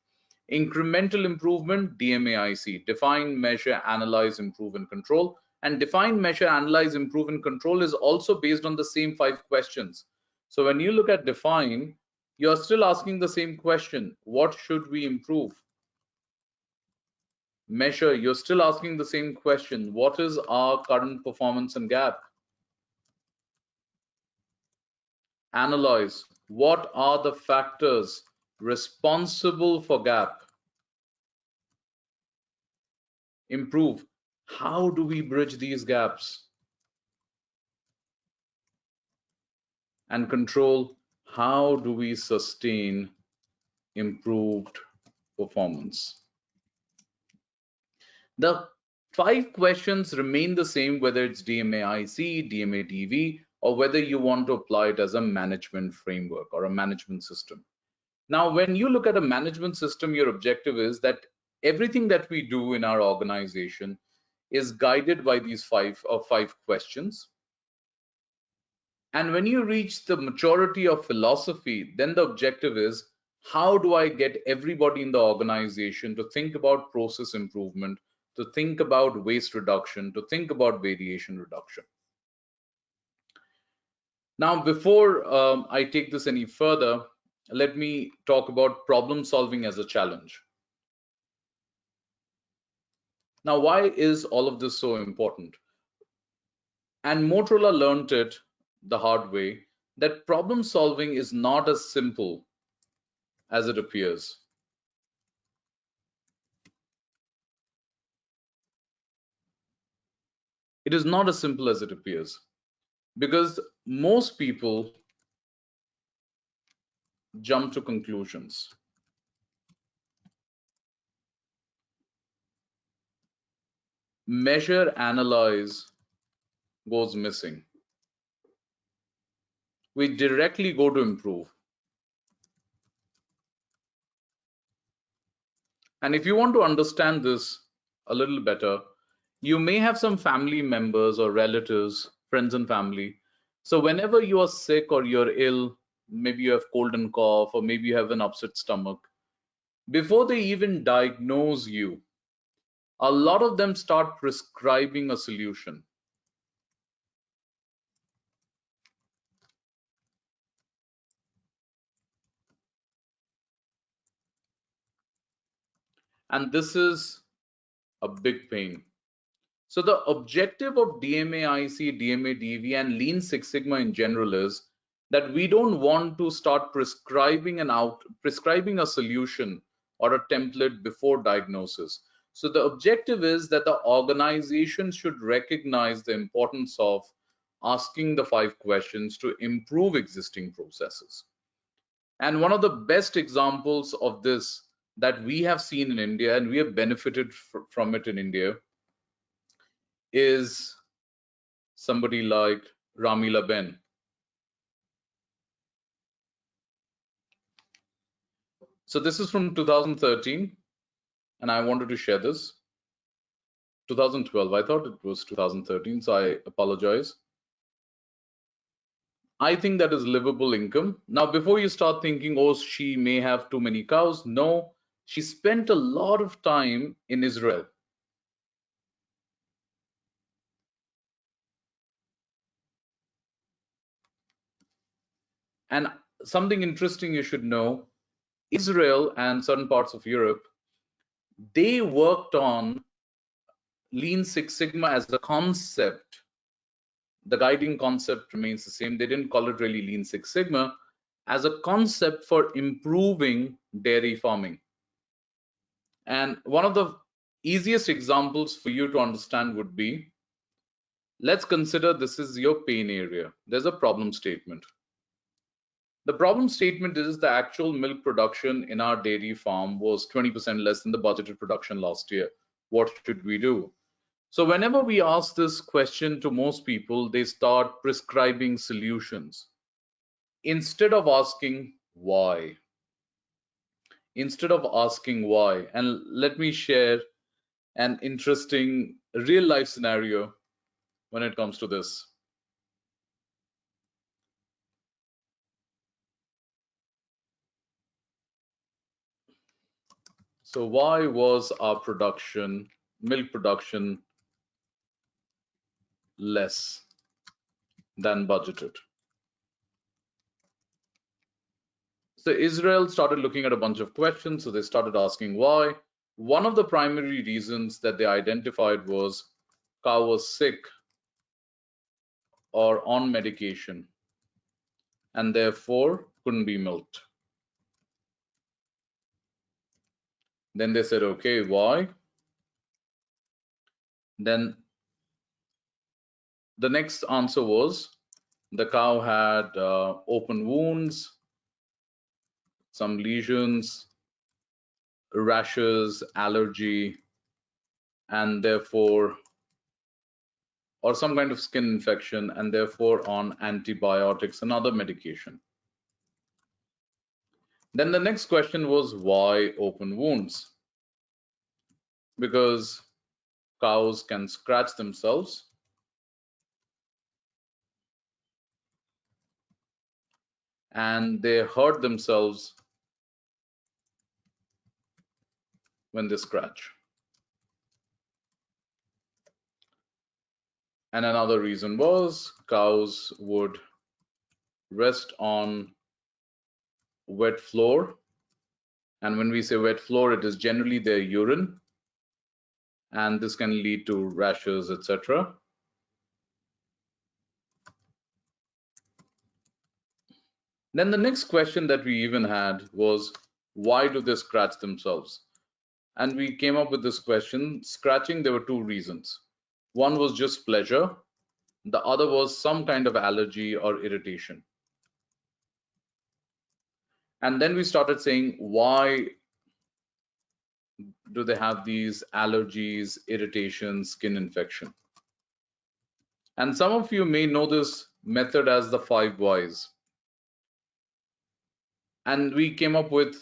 Incremental improvement, DMAIC, define, measure, analyze, improve, and control. And define, measure, analyze, improve, and control is also based on the same 5 questions. So when you look at define, you're still asking the same question. What should we improve? Measure, you're still asking the same question. What is our current performance and gap? Analyze, what are the factors responsible for gap? Improve, how do we bridge these gaps? And control, how do we sustain improved performance? The 5 questions remain the same whether it's DMAIC, DMADV, or whether you want to apply it as a management framework or a management system. Now, when you look at a management system, your objective is that everything that we do in our organization is guided by these 5 questions. And when you reach the maturity of philosophy, then the objective is, how do I get everybody in the organization to think about process improvement, to think about waste reduction, to think about variation reduction? Now, before I take this any further, let me talk about problem solving as a challenge. Now, why is all of this so important? And Motorola learned it the hard way, that problem solving is not as simple as it appears. It is not as simple as it appears, because most people jump to conclusions. Measure, analyze goes missing. We directly go to improve. And if you want to understand this a little better, you may have some family members or relatives, friends and family. So whenever you are sick or you're ill, maybe you have cold and cough, or maybe you have an upset stomach, before they even diagnose you, a lot of them start prescribing a solution. And this is a big pain. So the objective of DMAIC, DMADV, and Lean Six Sigma in general is that we don't want to start prescribing a solution or a template before diagnosis. So the objective is that the organization should recognize the importance of asking the 5 questions to improve existing processes. And one of the best examples of this that we have seen in India, and we have benefited from it in India, is somebody like Ramila Ben. So this is from 2013, and I wanted to share this. 2012, I thought it was 2013, so I apologize. I think that is livable income. Now, before you start thinking, oh, she may have too many cows, no, she spent a lot of time in Israel. And something interesting you should know, Israel and certain parts of Europe, they worked on Lean Six Sigma as a concept. The guiding concept remains the same. They didn't call it really Lean Six Sigma, as a concept for improving dairy farming. And one of the easiest examples for you to understand would be, let's consider this is your pain area. There's a problem statement. The problem statement is the actual milk production in our dairy farm was 20% less than the budgeted production last year. What should we do? So whenever we ask this question to most people, they start prescribing solutions instead of asking why. Instead of asking why. And let me share an interesting real life scenario when it comes to this. So why was our production, milk production, less than budgeted? So Israel started looking at a bunch of questions. So they started asking why. One of the primary reasons that they identified was cow was sick or on medication and therefore couldn't be milked. Then they said, okay, why? Then the next answer was the cow had open wounds, some lesions, rashes, allergy, and therefore, or some kind of skin infection, and therefore on antibiotics and other medication. Then the next question was why open wounds? Because cows can scratch themselves and they hurt themselves when they scratch. And another reason was cows would rest on wet floor. And when we say wet floor, it is generally their urine, and this can lead to rashes, etc. Then the next question that we even had was, why do they scratch themselves? And we came up with this question. Scratching, there were two reasons. One was just pleasure. The other was some kind of allergy or irritation. And then we started saying, why do they have these allergies, irritation, skin infection? And some of you may know this method as the 5 whys. And we came up with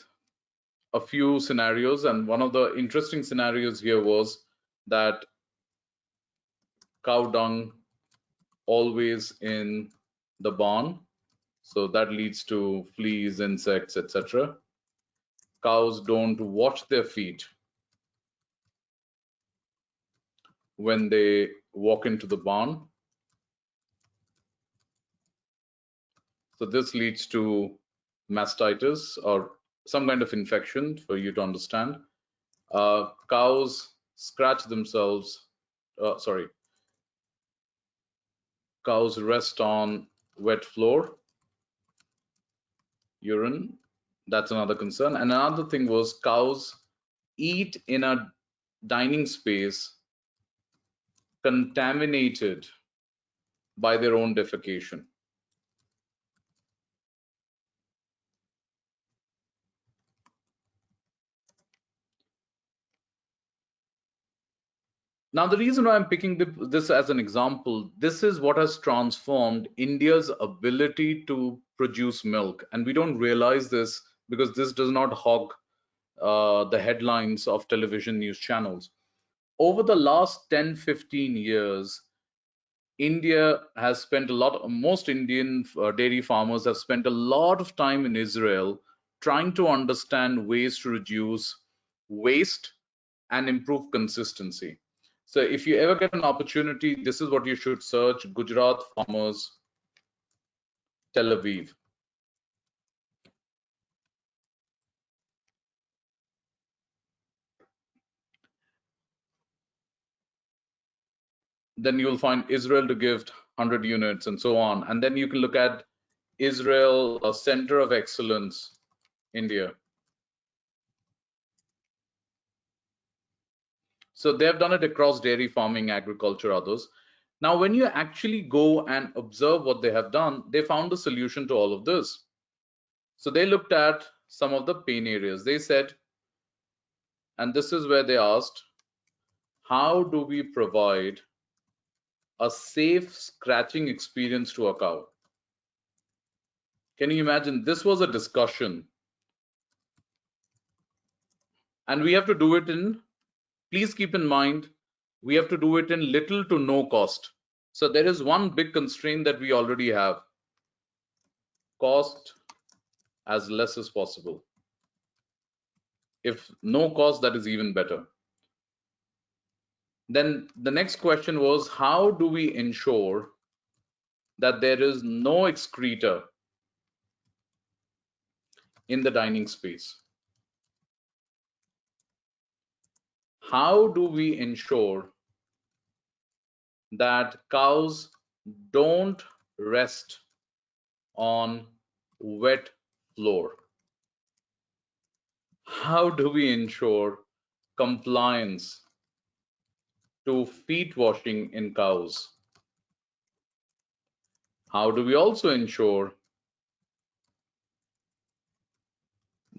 a few scenarios. And one of the interesting scenarios here was that cow dung always in the barn. So that leads to fleas, insects, etc. Cows don't wash their feet when they walk into the barn. So this leads to mastitis or some kind of infection, for you to understand. Cows scratch themselves, cows rest on wet floor, urine, that's another concern. And another thing was cows eat in a dining space contaminated by their own defecation. Now, the reason why I'm picking this as an example, this is what has transformed India's ability to produce milk. And we don't realize this because this does not hog the headlines of television news channels. Over the last 10-15 years, India has spent a lot, most Indian dairy farmers have spent a lot of time in Israel trying to understand ways to reduce waste and improve consistency. So if you ever get an opportunity, this is what you should search: Gujarat farmers, Tel Aviv. Then you'll find Israel to give 100 units and so on. And then you can look at Israel, a center of excellence, India. So they have done it across dairy farming, agriculture, others. Now, when you actually go and observe what they have done, they found a solution to all of this. So they looked at some of the pain areas. They said, and this is where they asked, how do we provide a safe scratching experience to a cow? Can you imagine? This was a discussion. And we have to do it in Please keep in mind, we have to do it in little to no cost. So there is one big constraint that we already have: cost as less as possible. If no cost, that is even better. Then the next question was, how do we ensure that there is no excreta in the dining space? How do we ensure that cows don't rest on wet floor? How do we ensure compliance to feet washing in cows? How do we also ensure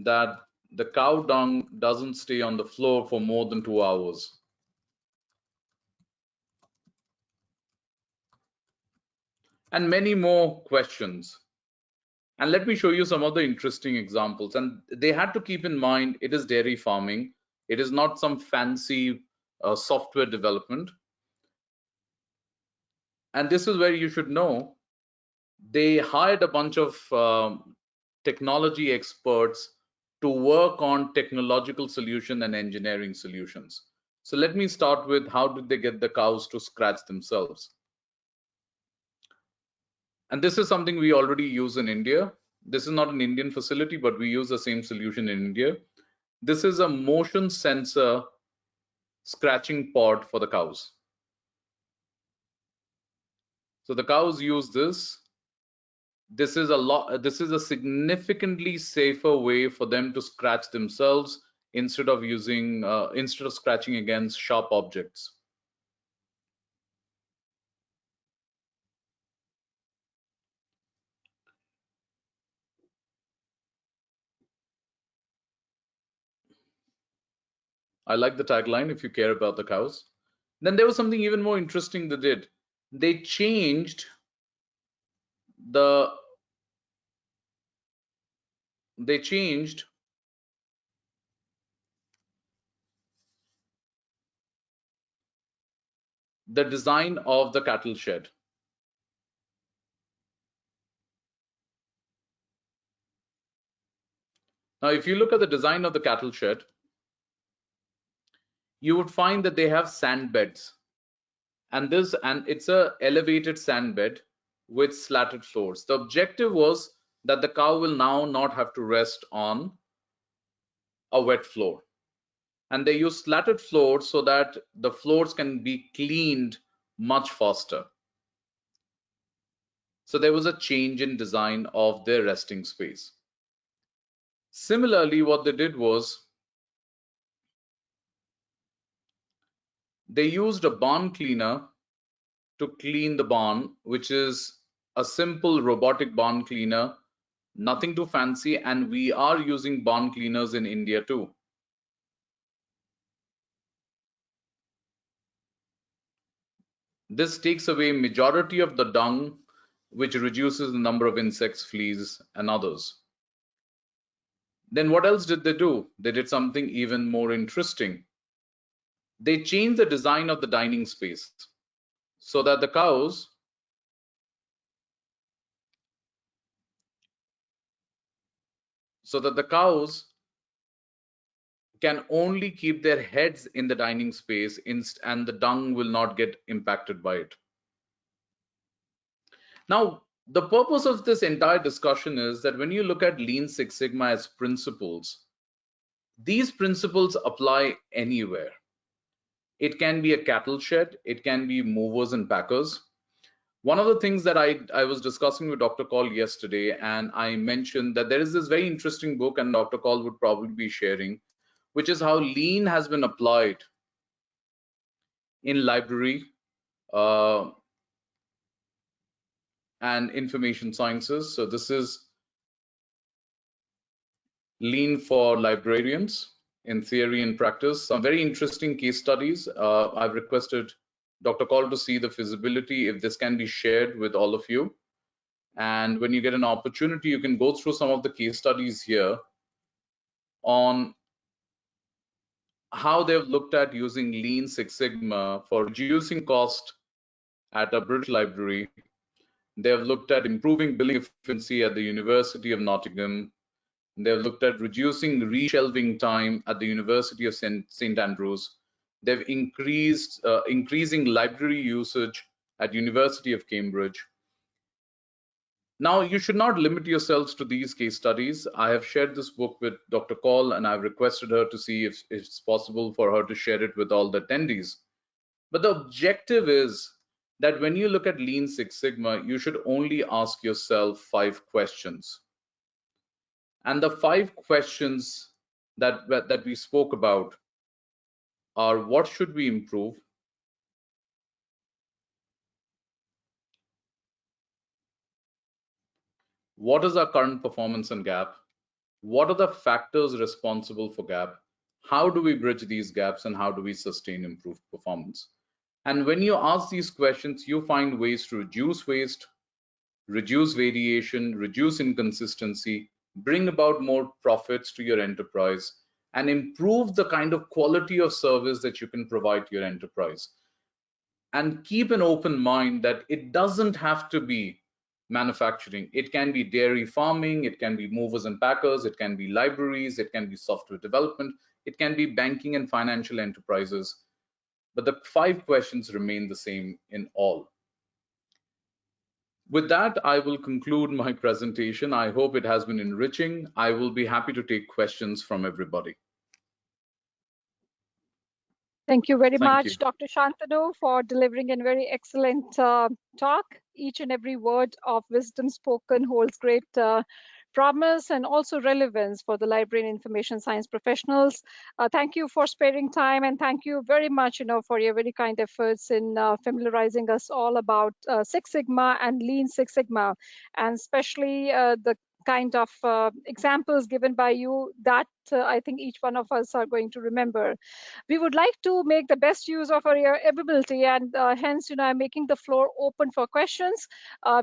that the cow dung doesn't stay on the floor for more than 2 hours? And many more questions. And let me show you some of the interesting examples. And they had to keep in mind, it is dairy farming. It is not some fancy software development. And this is where you should know, they hired a bunch of technology experts to work on technological solution and engineering solutions. So let me start with, how did they get the cows to scratch themselves? And this is something we already use in India. This is not an Indian facility, but we use the same solution in India. This is a motion sensor scratching pod for the cows. So the cows use this. This is a significantly safer way for them to scratch themselves instead of scratching against sharp objects. I like the tagline, if you care about the cows. Then there was something even more interesting they did. They changed the they changed the design of the cattle shed. Now, if you look at the design of the cattle shed, you would find that they have sand beds, and it's a elevated sand bed with slatted floors. The objective was that the cow will now not have to rest on a wet floor, and they use slatted floors so that the floors can be cleaned much faster. So there was a change in design of their resting space. Similarly, what they did was they used a barn cleaner to clean the barn, which is a simple robotic barn cleaner, nothing too fancy, and we are using barn cleaners in India too. This takes away majority of the dung, which reduces the number of insects, fleas, and others. Then what else did they do? They did something even more interesting. They changed the design of the dining space so that the cows can only keep their heads in the dining space, and the dung will not get impacted by it. Now, the purpose of this entire discussion is that when you look at Lean Six Sigma as principles, these principles apply anywhere. It can be a cattle shed, it can be movers and packers. One of the things that I was discussing with Dr. Kaul yesterday, and I mentioned that there is this very interesting book, and Dr. Kaul would probably be sharing, which is how lean has been applied in library uh, and information sciences. So this is lean for librarians in theory and practice. Some very interesting case studies. I've requested Dr. Kaul to see the feasibility if this can be shared with all of you. And when you get an opportunity, you can go through some of the case studies here on how they've looked at using Lean Six Sigma for reducing cost at a British library. They have looked at improving billing efficiency at the University of Nottingham. They have looked at reducing reshelving time at the University of St. Andrews. They've increasing library usage at University of Cambridge. Now, you should not limit yourselves to these case studies. I have shared this book with Dr. Kaul, and I've requested her to see if it's possible for her to share it with all the attendees. But the objective is that when you look at Lean Six Sigma, you should only ask yourself 5 questions. And the 5 questions that we spoke about are: what should we improve? What is our current performance and gap? What are the factors responsible for gap? How do we bridge these gaps, and how do we sustain improved performance? And when you ask these questions, you find ways to reduce waste, reduce variation, reduce inconsistency, bring about more profits to your enterprise, and improve the kind of quality of service that you can provide to your enterprise. And keep an open mind that it doesn't have to be manufacturing. It can be dairy farming, it can be movers and packers, it can be libraries, it can be software development, it can be banking and financial enterprises. But the 5 questions remain the same in all. With that, I will conclude my presentation. I hope it has been enriching. I will be happy to take questions from everybody. Thank you very Thank you. much, Dr. Shantanu, for delivering a very excellent talk. Each and every word of wisdom spoken holds great promise and also relevance for the library and information science professionals. Thank you for sparing time, and thank you very much, for your very kind efforts in familiarizing us all about Six Sigma and Lean Six Sigma, and especially the kind of examples given by you that I think each one of us are going to remember. We would like to make the best use of our ability, and hence, I'm making the floor open for questions.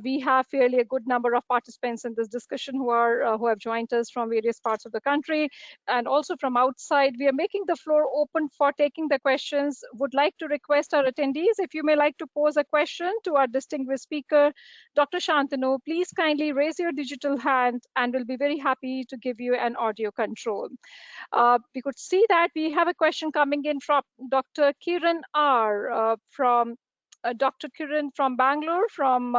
We have fairly a good number of participants in this discussion who have joined us from various parts of the country and also from outside. We are making the floor open for taking the questions. Would like to request our attendees, if you may like to pose a question to our distinguished speaker, Dr. Shantanu, please kindly raise your digital hand and we'll be very happy to give you an audio control. We could see that we have a question coming in from Dr. Kiran R. From Dr. Kiran from Bangalore, from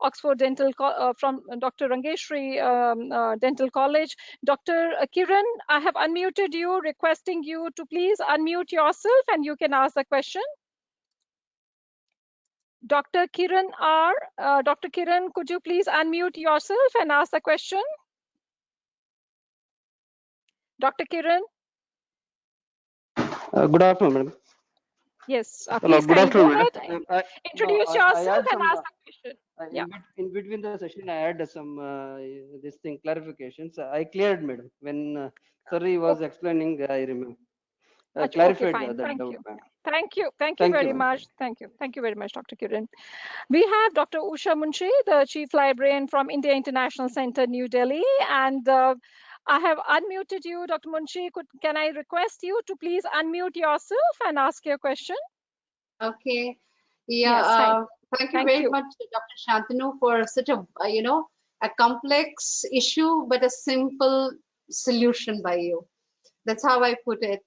Oxford Dental, from Dr. Rangeshri Dental College. Dr. Kiran, I have unmuted you, requesting you to please unmute yourself and you can ask the question. Dr. Kiran R. Dr. Kiran, could you please unmute yourself and ask the question? Dr. Kiran? Good afternoon, madam. Yes, Hello, please good kindly go afternoon, ahead. madam. Introduce I yourself had and some ask the question. Yeah. in between the session. I had some this thing clarifications. I cleared, madam. When Sari was explaining, I remember Okay, clarified fine. that Thank doubt. you. Thank you. Thank you Thank you, very madam. much. Thank you. Thank you very much, Dr. Kiran. We have Dr. Usha Munshi, the Chief Librarian from India International Center, New Delhi. And I have unmuted you, Dr. Munshi. Can I request you to please unmute yourself and ask your question? Okay. Yeah. Yes, hi. Thank you very much, Dr. Shantanu, for such a a complex issue but a simple solution by you. That's how I put it.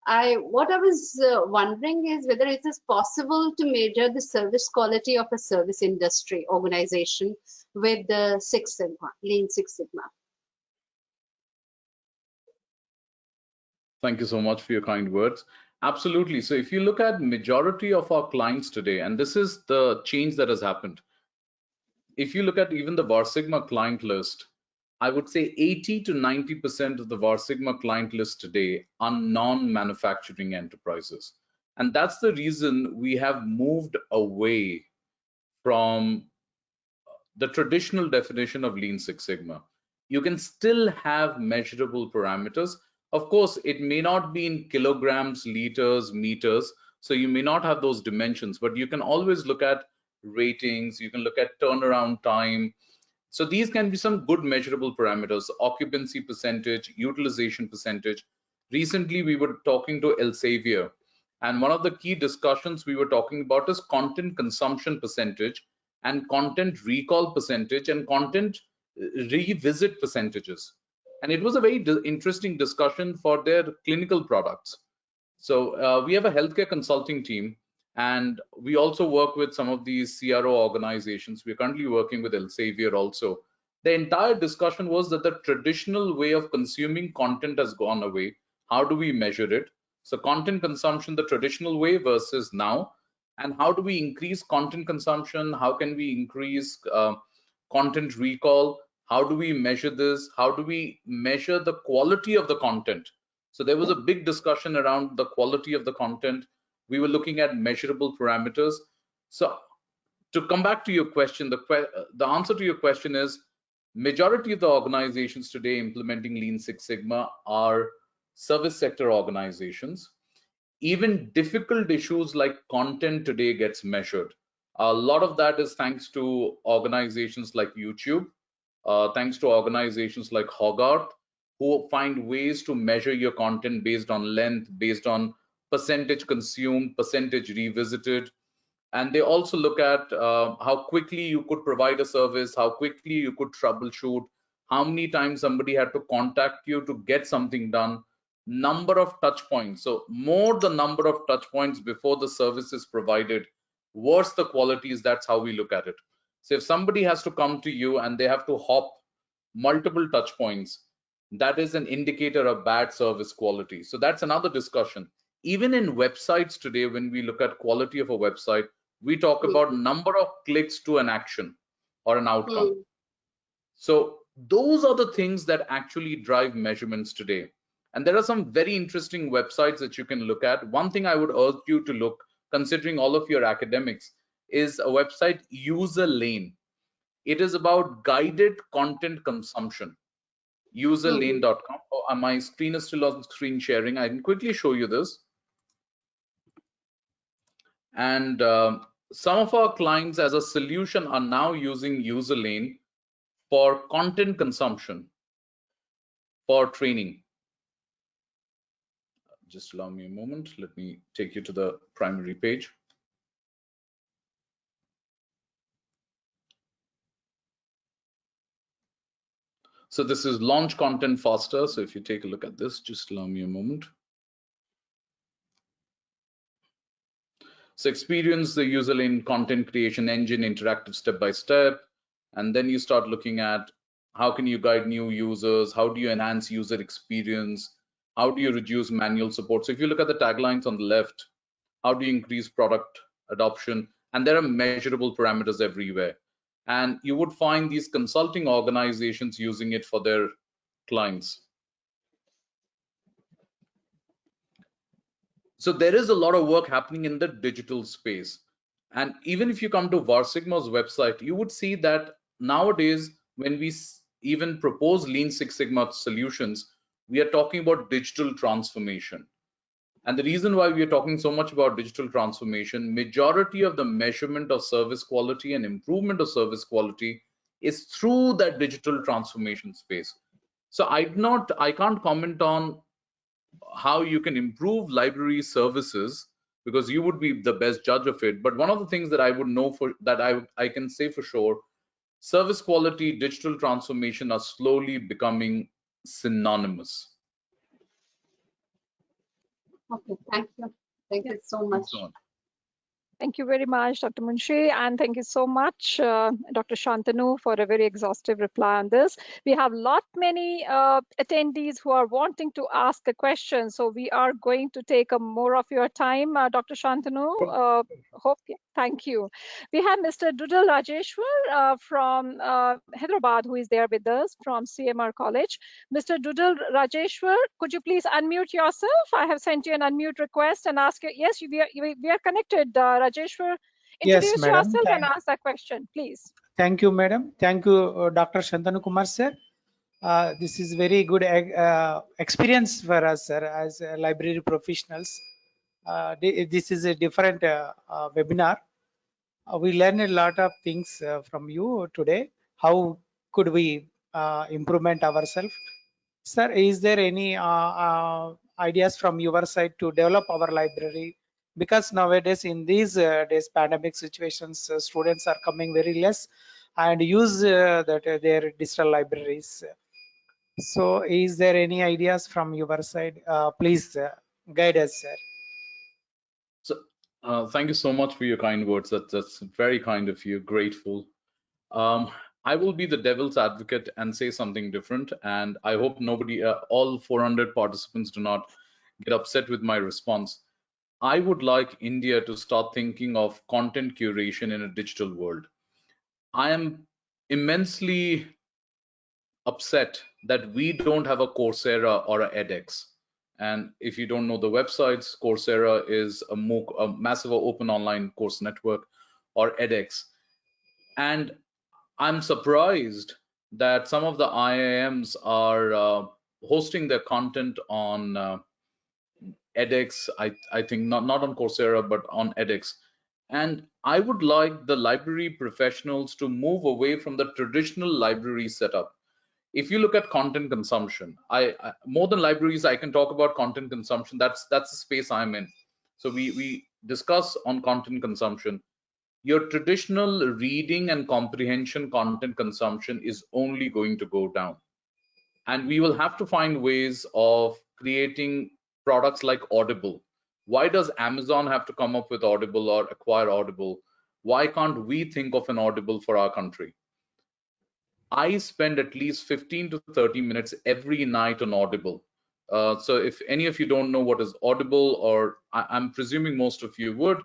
What I was wondering is whether it is possible to measure the service quality of a service industry organization with the Six Sigma, Lean Six Sigma. Thank you so much for your kind words. Absolutely. So if you look at majority of our clients today, and this is the change that has happened. If you look at even the VAR Sigma client list, I would say 80 to 90% of the VAR Sigma client list today are non-manufacturing enterprises. And that's the reason we have moved away from the traditional definition of Lean Six Sigma. You can still have measurable parameters. Of course, it may not be in kilograms, liters, meters, so you may not have those dimensions, but you can always look at ratings, you can look at turnaround time. So these can be some good measurable parameters: occupancy percentage, utilization percentage. Recently, we were talking to Elsevier, and one of the key discussions we were talking about is content consumption percentage and content recall percentage and content revisit percentages. And it was a very interesting discussion for their clinical products. So we have a healthcare consulting team, and we also work with some of these CRO organizations. We're currently working with Elsevier also. The entire discussion was that the traditional way of consuming content has gone away. How do we measure it? So content consumption, the traditional way versus now, and how do we increase content consumption? How can we increase content recall? How do we measure this? How do we measure the quality of the content? So there was a big discussion around the quality of the content. We were looking at measurable parameters. So to come back to your question, the answer to your question is majority of the organizations today implementing Lean Six Sigma are service sector organizations. Even difficult issues like content today gets measured. A lot of that is thanks to organizations like YouTube, thanks to organizations like Hogarth, who find ways to measure your content based on length, based on percentage consumed, percentage revisited. And they also look at how quickly you could provide a service, how quickly you could troubleshoot, how many times somebody had to contact you to get something done, number of touch points. So more the number of touch points before the service is provided, worse the quality is. That's how we look at it. So if somebody has to come to you and they have to hop multiple touch points, that is an indicator of bad service quality. So that's another discussion. Even in websites today, when we look at quality of a website, we talk about number of clicks to an action or an outcome. So those are the things that actually drive measurements today. And there are some very interesting websites that you can look at. One thing I would urge you to look, considering all of your academics, is a website User Lane. It is about guided content consumption. Userlane.com. Oh, my screen is still on screen sharing. I can quickly show you this. And some of our clients as a solution are now using Userlane for content consumption, for training. Just allow me a moment. Let me take you to the primary page. So this is launch content faster. So if you take a look at this, just allow me a moment. So experience the Userlane content creation engine interactive step by step. And then you start looking at how can you guide new users? How do you enhance user experience? How do you reduce manual support? So if you look at the taglines on the left, how do you increase product adoption? And there are measurable parameters everywhere. And you would find these consulting organizations using it for their clients. So there is a lot of work happening in the digital space. And even if you come to Varsigma's website, you would see that nowadays, when we even propose Lean Six Sigma solutions, we are talking about digital transformation. And the reason why we are talking so much about digital transformation, majority of the measurement of service quality and improvement of service quality is through that digital transformation space. So I can't comment on how you can improve library services because you would be the best judge of it. But one of the things that I would know for that I can say for sure, service quality, digital transformation are slowly becoming synonymous. Okay, thank you. Thank you so much. Thank you very much, Dr. Munshi, and thank you so much, Dr. Shantanu, for a very exhaustive reply on this. We have many attendees who are wanting to ask a question, so we are going to take more of your time, Dr. Shantanu. Thank you. We have Mr. Dudal Rajeshwar from Hyderabad, who is there with us from CMR College. Mr. Dudal Rajeshwar, could you please unmute yourself? I have sent you an unmute request and ask you. Yes, we are connected. Rajeshwar, introduce yourself and ask that question, please. Thank you, madam. Thank you, Dr. Shantanu Kumar, sir. This is very good experience for us, sir, as library professionals. This is a different webinar. We learned a lot of things from you today. How could we implement ourselves? Sir, is there any ideas from your side to develop our library? Because nowadays in these days pandemic situations, students are coming very less and use their digital libraries. So is there any ideas from your side? Please guide us, sir. So, thank you so much for your kind words. That's very kind of you. Grateful. Um, I will be the devil's advocate and say something different, and I hope nobody, all 400 participants, do not get upset with my response. I would like India to start thinking of content curation in a digital world. I am immensely upset that we don't have a Coursera or a edX. And if you don't know the websites, Coursera is a MOOC, a massive open online course network, or edX. And I'm surprised that some of the IIMs are hosting their content on edX. I think not on Coursera, but on edX. And I would like the library professionals to move away from the traditional library setup. If you look at content consumption, I more than libraries, I can talk about content consumption. That's the space I'm in. So we discuss on content consumption. Your traditional reading and comprehension content consumption is only going to go down, and we will have to find ways of creating products like Audible. Why does Amazon have to come up with Audible or acquire Audible? Why can't we think of an Audible for our country? I spend at least 15 to 30 minutes every night on Audible. So if any of you don't know what is Audible, or I'm presuming most of you would,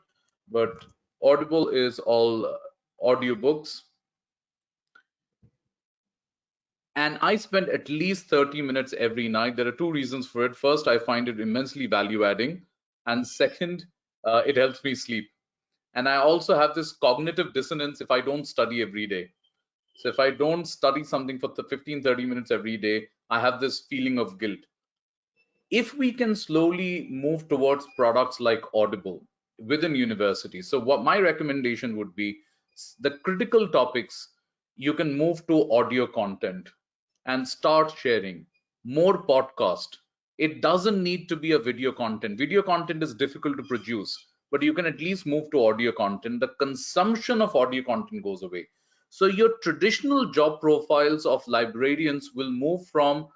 but Audible is all audiobooks. And I spend at least 30 minutes every night. There are two reasons for it. First, I find it immensely value adding. And second, it helps me sleep. And I also have this cognitive dissonance if I don't study every day. So if I don't study something for 15, 30 minutes every day, I have this feeling of guilt. If we can slowly move towards products like Audible within universities, so what my recommendation would be, the critical topics, you can move to audio content and start sharing more podcast. It doesn't need to be a video content. Video content is difficult to produce, but you can at least move to audio content. The consumption of audio content goes away. So your traditional job profiles of librarians will move from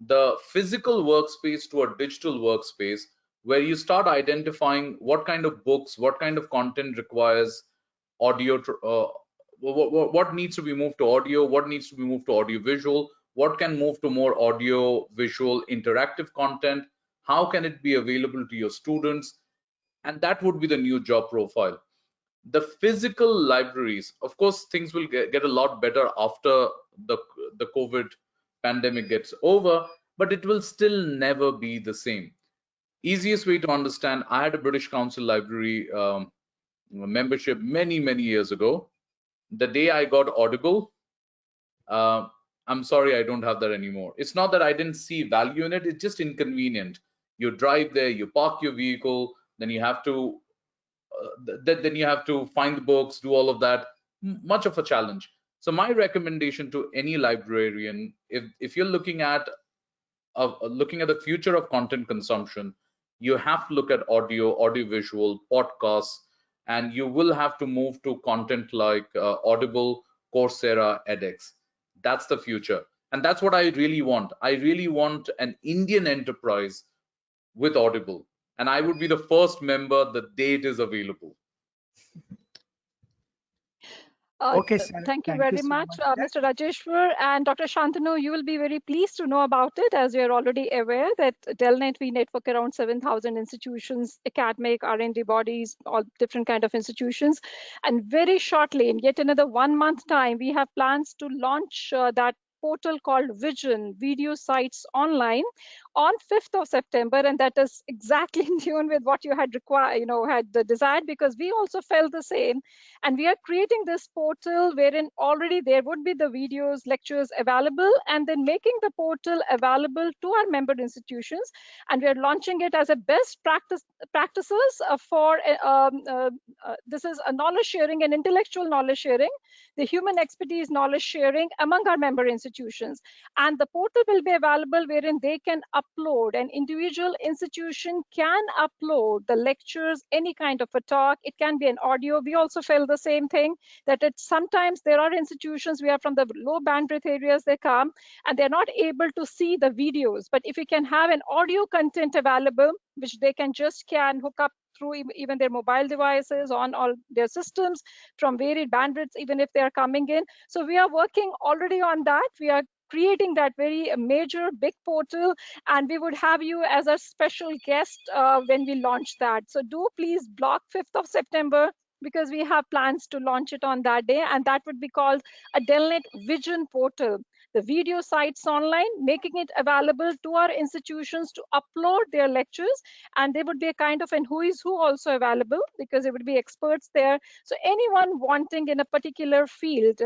the physical workspace to a digital workspace, where you start identifying what kind of books, what kind of content requires audio, what needs to be moved to audio, what needs to be moved to audio visual, what can move to more audio visual interactive content, how can it be available to your students, and that would be the new job profile. The physical libraries, of course, things will get a lot better after the COVID pandemic gets over, but it will still never be the same. Easiest way to understand, I had a British Council library membership many years ago. The day I got Audible, I'm sorry, I don't have that anymore. It's not that I didn't see value in it, it's just inconvenient. You drive there, you park your vehicle, then you have to then you have to find the books, do all of that. Much of a challenge. So my recommendation to any librarian, if you're looking at the future of content consumption, you have to look at audio visual, podcasts, and you will have to move to content like Audible, Coursera, edX. That's the future, and that's what I really want. I really want an Indian enterprise with Audible, and I would be the first member the day it is available. Okay, sir. Thank you Thank you very so much, much, sir. Mr. Rajeshwar and Dr. Shantanu. You will be very pleased to know about it, as you're already aware that DELNET, we network around 7,000 institutions, academic, R&D bodies, all different kind of institutions. And very shortly, in yet another 1 month time, we have plans to launch that portal called Vision, Video Sites Online, on 5th of September, and that is exactly in tune with what you had required, had desired, because we also felt the same. And we are creating this portal wherein already there would be the videos, lectures available, and then making the portal available to our member institutions. And we are launching it as a best practices for this is a knowledge sharing and intellectual knowledge sharing, the human expertise knowledge sharing among our member institutions. institutions. And the portal will be available wherein they can upload, an individual institution can upload the lectures, any kind of a talk. It can be an audio. We also felt the same thing, that it's sometimes there are institutions, we are from the low bandwidth areas, they come and they're not able to see the videos. But if we can have an audio content available, which they can hook up through even their mobile devices on all their systems from varied bandwidths, even if they are coming in. So we are working already on that. We are creating that very major big portal, and we would have you as a special guest when we launch that. So do please block 5th of September, because we have plans to launch it on that day, and that would be called a DELNET Vision Portal. The video sites online, making it available to our institutions to upload their lectures, and there would be a kind of an who is who also available, because there would be experts there. So anyone wanting in a particular field,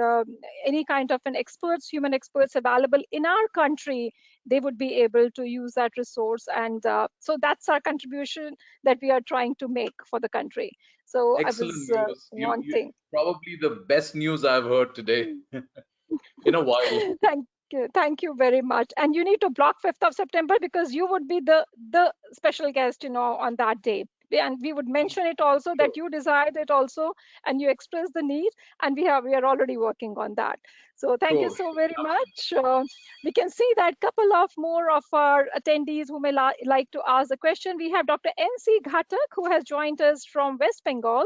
any kind of an experts, human experts available in our country, they would be able to use that resource. And so that's our contribution that we are trying to make for the country. So I Excellent was news. You wanting. probably the best news I've heard today in a while. Thank you very much. And you need to block 5th of September, because you would be the special guest, on that day. And we would mention it also Sure, that you desired it also, and you expressed the need, and we are already working on that. So thank you sure, so sure. very Absolutely. much. We can see that couple of more of our attendees who may like to ask the question. We have Dr. N.C. Ghatak, who has joined us from West Bengal,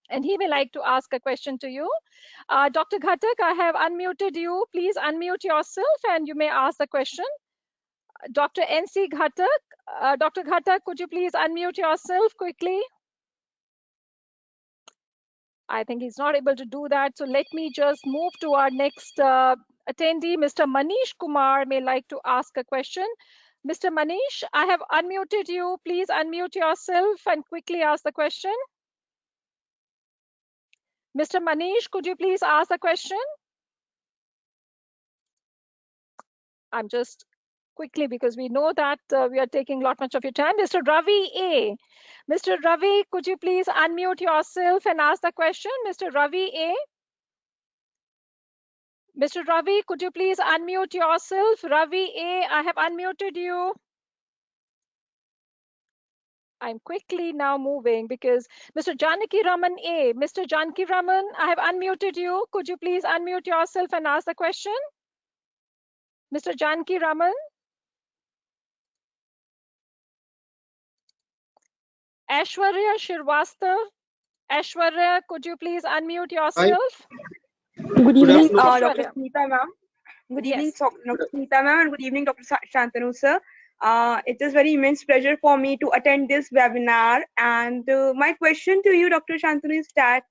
and he may like to ask a question to you. Dr. Ghatak, I have unmuted you. Please unmute yourself and you may ask the question. Dr. N.C. Ghatak, Dr. Ghatak, could you please unmute yourself quickly? I think he's not able to do that. So let me just move to our next attendee. Mr. Manish Kumar may like to ask a question. Mr. Manish, I have unmuted you. Please unmute yourself and quickly ask the question. Mr. Manish, could you please ask the question? I'm just quickly, because we know that we are taking a lot much of your time. Mr. Ravi A. Mr. Ravi, could you please unmute yourself and ask the question? Mr. Ravi A. Mr. Ravi, could you please unmute yourself? Ravi A, I have unmuted you. I'm quickly now moving, because Mr. Janaki Raman A. Mr. Janaki Raman, I have unmuted you. Could you please unmute yourself and ask the question? Mr. Janaki Raman. Aishwarya Shirvastav. Aishwarya, could you please unmute Hi, yourself? Good good evening, Yes, afternoon. Dr. Aishwarya. Smita ma'am. Good evening, Yes. Dr. Smita ma'am, and good evening, Dr. Shantanu sir. It is very immense pleasure for me to attend this webinar. And my question to you, Dr. Shantanu, is that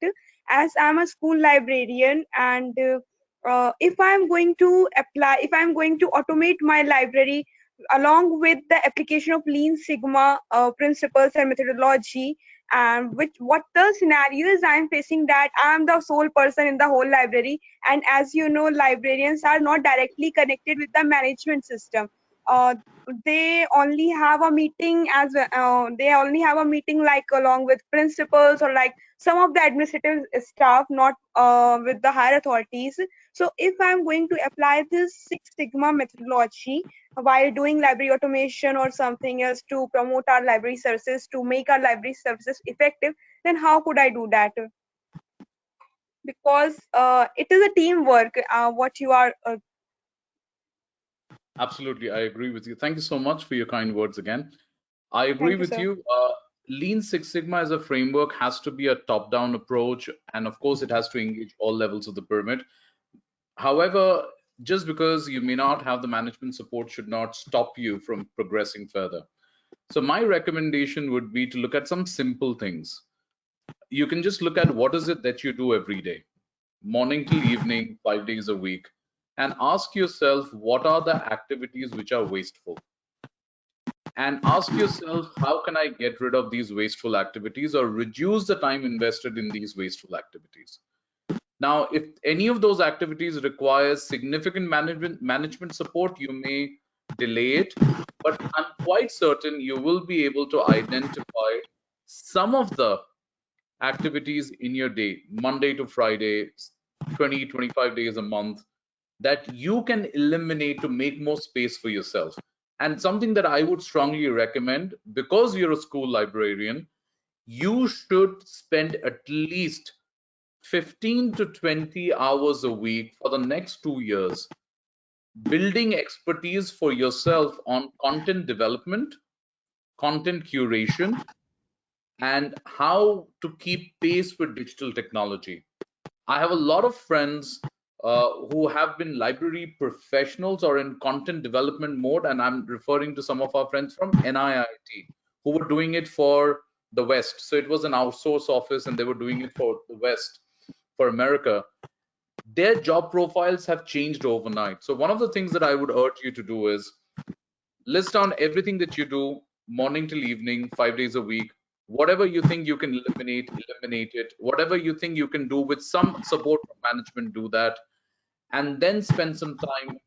as I'm a school librarian, and if I'm going to apply, if I'm going to automate my library along with the application of Lean Sigma principles and methodology, and what the scenario is I'm facing, that I'm the sole person in the whole library, and as you know, librarians are not directly connected with the management system. uh, they only have a meeting they only have a meeting like along with principals or like some of the administrative staff, not with the higher authorities. So if I'm going to apply this Six Sigma methodology while doing library automation or something else to promote our library services, to make our library services effective, then how could I do that? Because it is a teamwork, what you are Absolutely, I agree with you. Thank you so much for your kind words again. I agree thank you with sir. you. Lean Six Sigma as a framework has to be a top-down approach, and of course, it has to engage all levels of the pyramid. However, just because you may not have the management support should not stop you from progressing further. So my recommendation would be to look at some simple things. You can just look at what is it that you do every day, morning till evening, 5 days a week, and ask yourself what are the activities which are wasteful. And ask yourself, how can I get rid of these wasteful activities or reduce the time invested in these wasteful activities? Now, if any of those activities requires significant management support, you may delay it, but I'm quite certain you will be able to identify some of the activities in your day, Monday to Friday, 20, 25 days a month, that you can eliminate to make more space for yourself. And something that I would strongly recommend, because you're a school librarian, you should spend at least 15 to 20 hours a week for the next 2 years building expertise for yourself on content development, content curation, and how to keep pace with digital technology. I have a lot of friends who have been library professionals or in content development mode, and I'm referring to some of our friends from NIIT who were doing it for the West. So it was an outsource office, and they were doing it for the West, for America. Their job profiles have changed overnight. So one of the things that I would urge you to do is list down everything that you do morning till evening, 5 days a week. Whatever you think you can eliminate, eliminate it. Whatever you think you can do with some support from management, do that. And then spend some time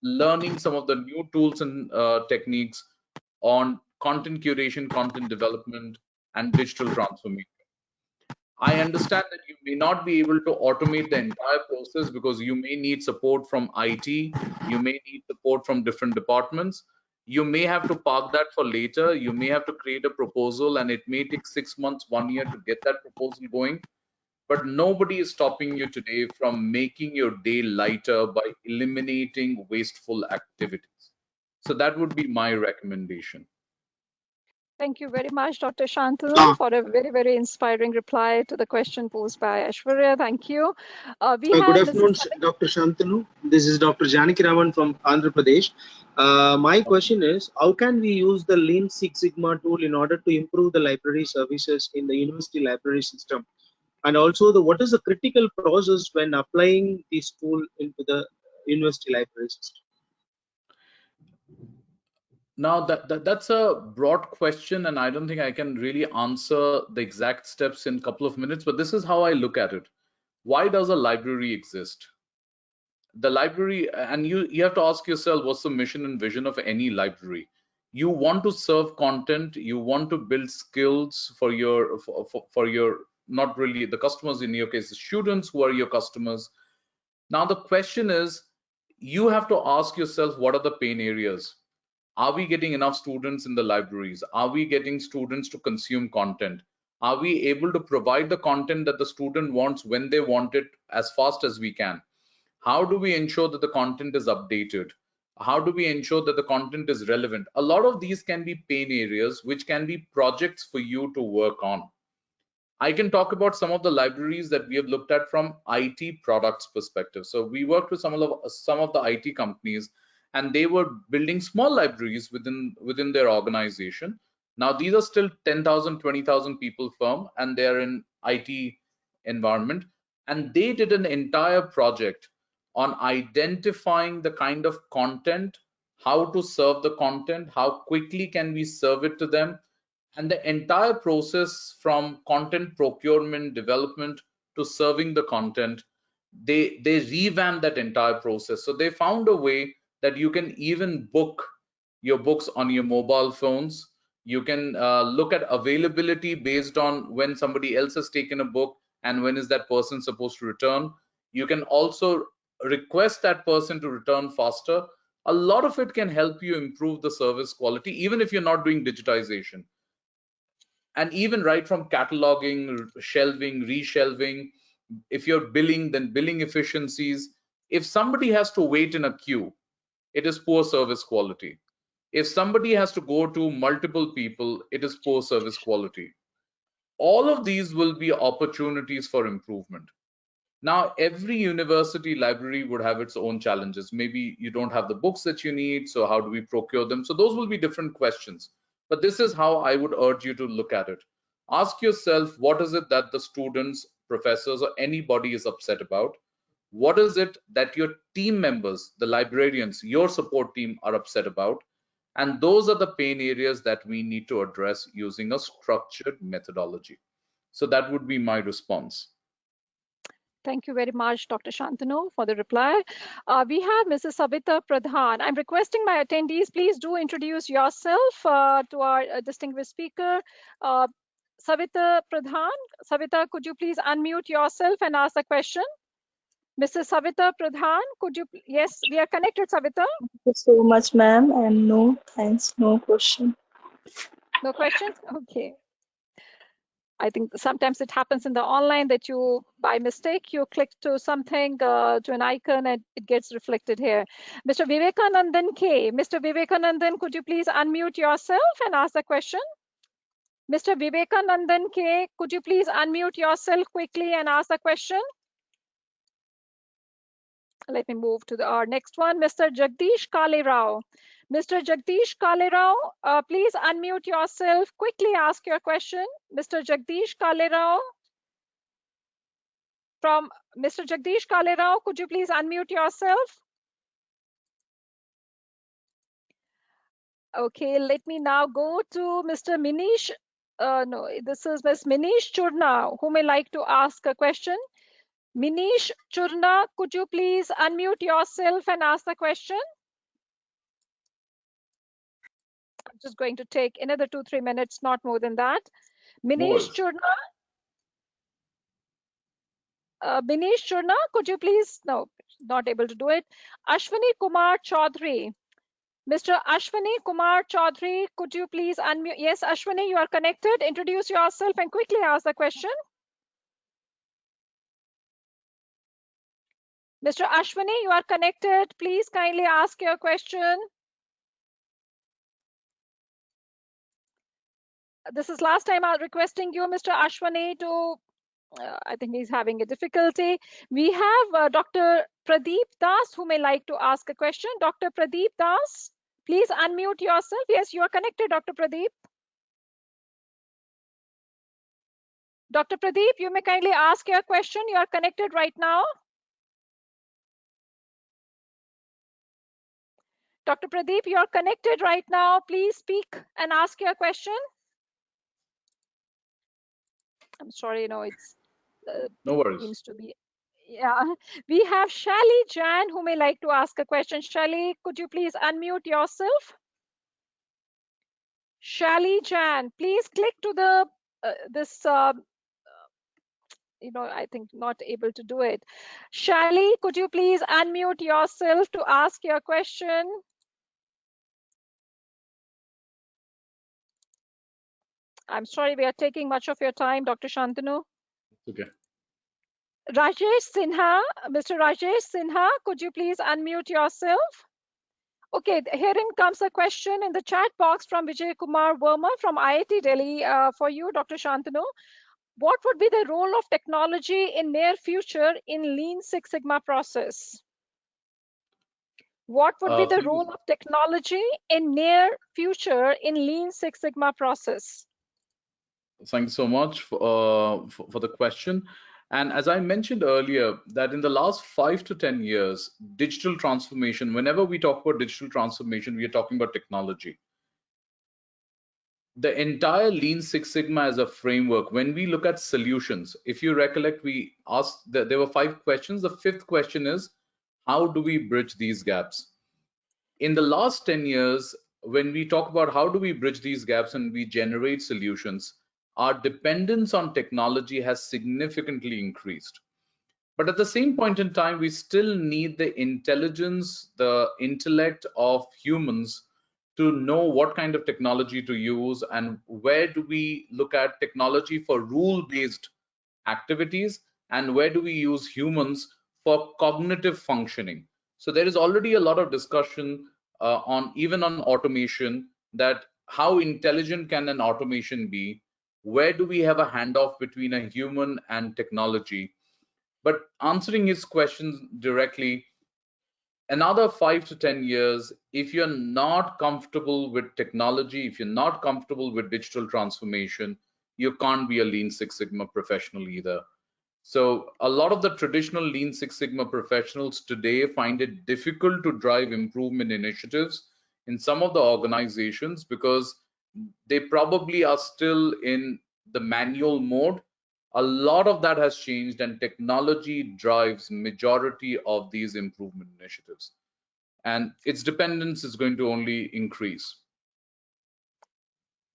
learning some of the new tools and techniques on content curation, content development, and digital transformation. I understand that you may not be able to automate the entire process because you may need support from IT, you may need support from different departments. You may have to park that for later. You may have to create a proposal, and it may take 6 months, 1 year to get that proposal going. But nobody is stopping you today from making your day lighter by eliminating wasteful activities. So that would be my recommendation. Thank you very much, Dr. Shantanu, Ah, for a very, very inspiring reply to the question posed by Aishwarya. Thank you. We Good have Mrs. afternoon, Dr. Shantanu. This is Dr. Janaki Raman from Andhra Pradesh. My question is, how can we use the Lean Six Sigma tool in order to improve the library services in the university library system? And also, what is the critical process when applying this tool into the university library system? Now that's a broad question, and I don't think I can really answer the exact steps in a couple of minutes, but this is how I look at it. Why does a library exist? The library, and you have to ask yourself, what's the mission and vision of any library? You want to serve content, you want to build skills for your not really the customers, in your case the students who are your customers. Now the question is, you have to ask yourself, what are the pain areas? Are we getting enough students in the libraries? Are we getting students to consume content? Are we able to provide the content that the student wants when they want it as fast as we can? How do we ensure that the content is updated? How do we ensure that the content is relevant? A lot of these can be pain areas, which can be projects for you to work on. I can talk about some of the libraries that we have looked at from IT products perspective. So we worked with some of the IT companies, and they were building small libraries within their organization. Now these are still 10,000, 20,000 people firm, and they're in IT environment. And they did an entire project on identifying the kind of content, how to serve the content, how quickly can we serve it to them, and the entire process from content procurement development to serving the content. They revamped that entire process. So they found a way that you can even book your books on your mobile phones. You can look at availability based on when somebody else has taken a book and when is that person supposed to return. You can also request that person to return faster. A lot of it can help you improve the service quality, even if you're not doing digitization. And even right from cataloging, shelving, reshelving, if you're billing, then billing efficiencies. If somebody has to wait in a queue, it is poor service quality. If somebody has to go to multiple people, it is poor service quality. All of these will be opportunities for improvement. Now, every university library would have its own challenges. Maybe you don't have the books that you need, so how do we procure them? So those will be different questions. But this is how I would urge you to look at it. Ask yourself, what is it that the students, professors, or anybody is upset about? What is it that your team members, the librarians, your support team are upset about? And those are the pain areas that we need to address using a structured methodology. So that would be my response. Thank you very much, Dr. Shantanu, for the reply. We have Mrs. Savita Pradhan. I'm requesting my attendees, please do introduce yourself to our distinguished speaker. Savita Pradhan. Savita, could you please unmute yourself and ask the question? Mrs. Savita Pradhan, could you, yes, we are connected, Savita. Thank you so much, ma'am. And no, thanks, no question. No questions? Okay. I think sometimes it happens in the online that you, by mistake, you click to something, to an icon, and it gets reflected here. Mr. Vivekanandan K. Mr. Vivekanandan, could you please unmute yourself and ask the question? Mr. Vivekanandan K, could you please unmute yourself quickly and ask the question? Let me move to our next one, Mr. Jagdish Kale Rao. Mr. Jagdish Kale Rao, please unmute yourself, quickly ask your question. Mr. Jagdish Kale Rao. From Mr. Jagdish Kale Rao, could you please unmute yourself? Okay, let me now go to Mr. Minish. No, this is Ms. Minish Churna, who may like to ask a question. Minish Churna, could you please unmute yourself and ask the question? I'm just going to take another 2-3 minutes, not more than that. Minish Churna. Minish Churna, could you please? No, not able to do it. Ashwini Kumar Chaudhary. Mr. Ashwini Kumar Chaudhary, could you please unmute? Yes, Ashwini, you are connected. Introduce yourself and quickly ask the question. Mr. Ashwini, you are connected. Please kindly ask your question. This is last time I'm requesting you, Mr. Ashwini, to, I think he's having a difficulty. We have Dr. Pradeep Das, who may like to ask a question. Dr. Pradeep Das, please unmute yourself. Yes, you are connected, Dr. Pradeep. Dr. Pradeep, you may kindly ask your question. You are connected right now. Dr. Pradeep, you are connected right now. Please speak and ask your question. I'm sorry, it's No worries. seems to be, yeah. We have Shali Jan, who may like to ask a question. Shali, could you please unmute yourself? Shali Jan, please click to the this. I think not able to do it. Shali, could you please unmute yourself to ask your question? I'm sorry, we are taking much of your time, Dr. Shantanu. Okay. Rajesh Sinha, Mr. Rajesh Sinha, could you please unmute yourself? Okay, herein comes a question in the chat box from Vijay Kumar Verma from IIT Delhi for you, Dr. Shantanu. What would be the role of technology in near future in Lean Six Sigma process? What would be the role of technology in near future in Lean Six Sigma process? Thanks so much for the question. And as I mentioned earlier, that in the last 5 to 10 years, digital transformation, whenever we talk about digital transformation, we are talking about technology. The entire Lean Six Sigma as a framework, when we look at solutions, if you recollect, we asked, there were 5 questions. The 5th question is, how do we bridge these gaps? In the last 10 years, when we talk about how do we bridge these gaps and we generate solutions, our dependence on technology has significantly increased. But at the same point in time, we still need the intelligence, the intellect of humans to know what kind of technology to use and where do we look at technology for rule-based activities and where do we use humans for cognitive functioning. So there is already a lot of discussion on even on automation, that how intelligent can an automation be? Where do we have a handoff between a human and technology? But answering his questions directly, another 5 to 10 years, if you're not comfortable with technology, if you're not comfortable with digital transformation, you can't be a Lean Six Sigma professional either. So a lot of the traditional Lean Six Sigma professionals today find it difficult to drive improvement initiatives in some of the organizations because they probably are still in the manual mode. A lot of that has changed and technology drives majority of these improvement initiatives, and its dependence is going to only increase.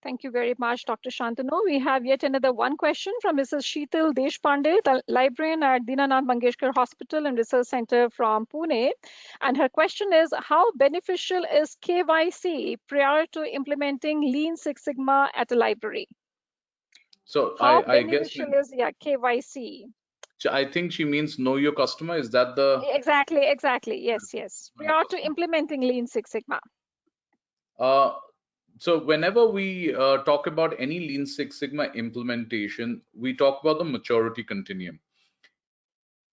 Thank you very much, Dr. Shantanu. We have yet another one question from Mrs. Sheetal Deshpande, the librarian at Dinanath Mangeshkar Hospital and Research Center from Pune. And her question is, how beneficial is KYC prior to implementing Lean Six Sigma at a library? So How I guess beneficial is KYC? I think she means know your customer. Is that the Exactly. Yes. Prior to implementing Lean Six Sigma. So whenever we talk about any Lean Six Sigma implementation, we talk about the maturity continuum.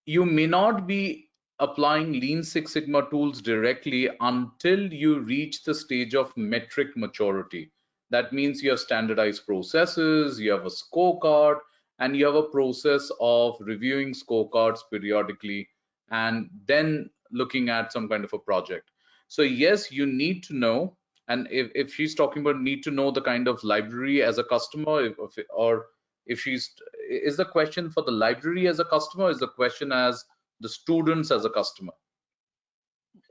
You may not be applying Lean Six Sigma tools directly until you reach the stage of metric maturity. That means you have standardized processes, you have a scorecard, and you have a process of reviewing scorecards periodically and then looking at some kind of a project. So yes, you need to know, and if she's talking about need to know the kind of library as a customer, or if she's, is the question for the library as a customer, is the question as the students as a customer?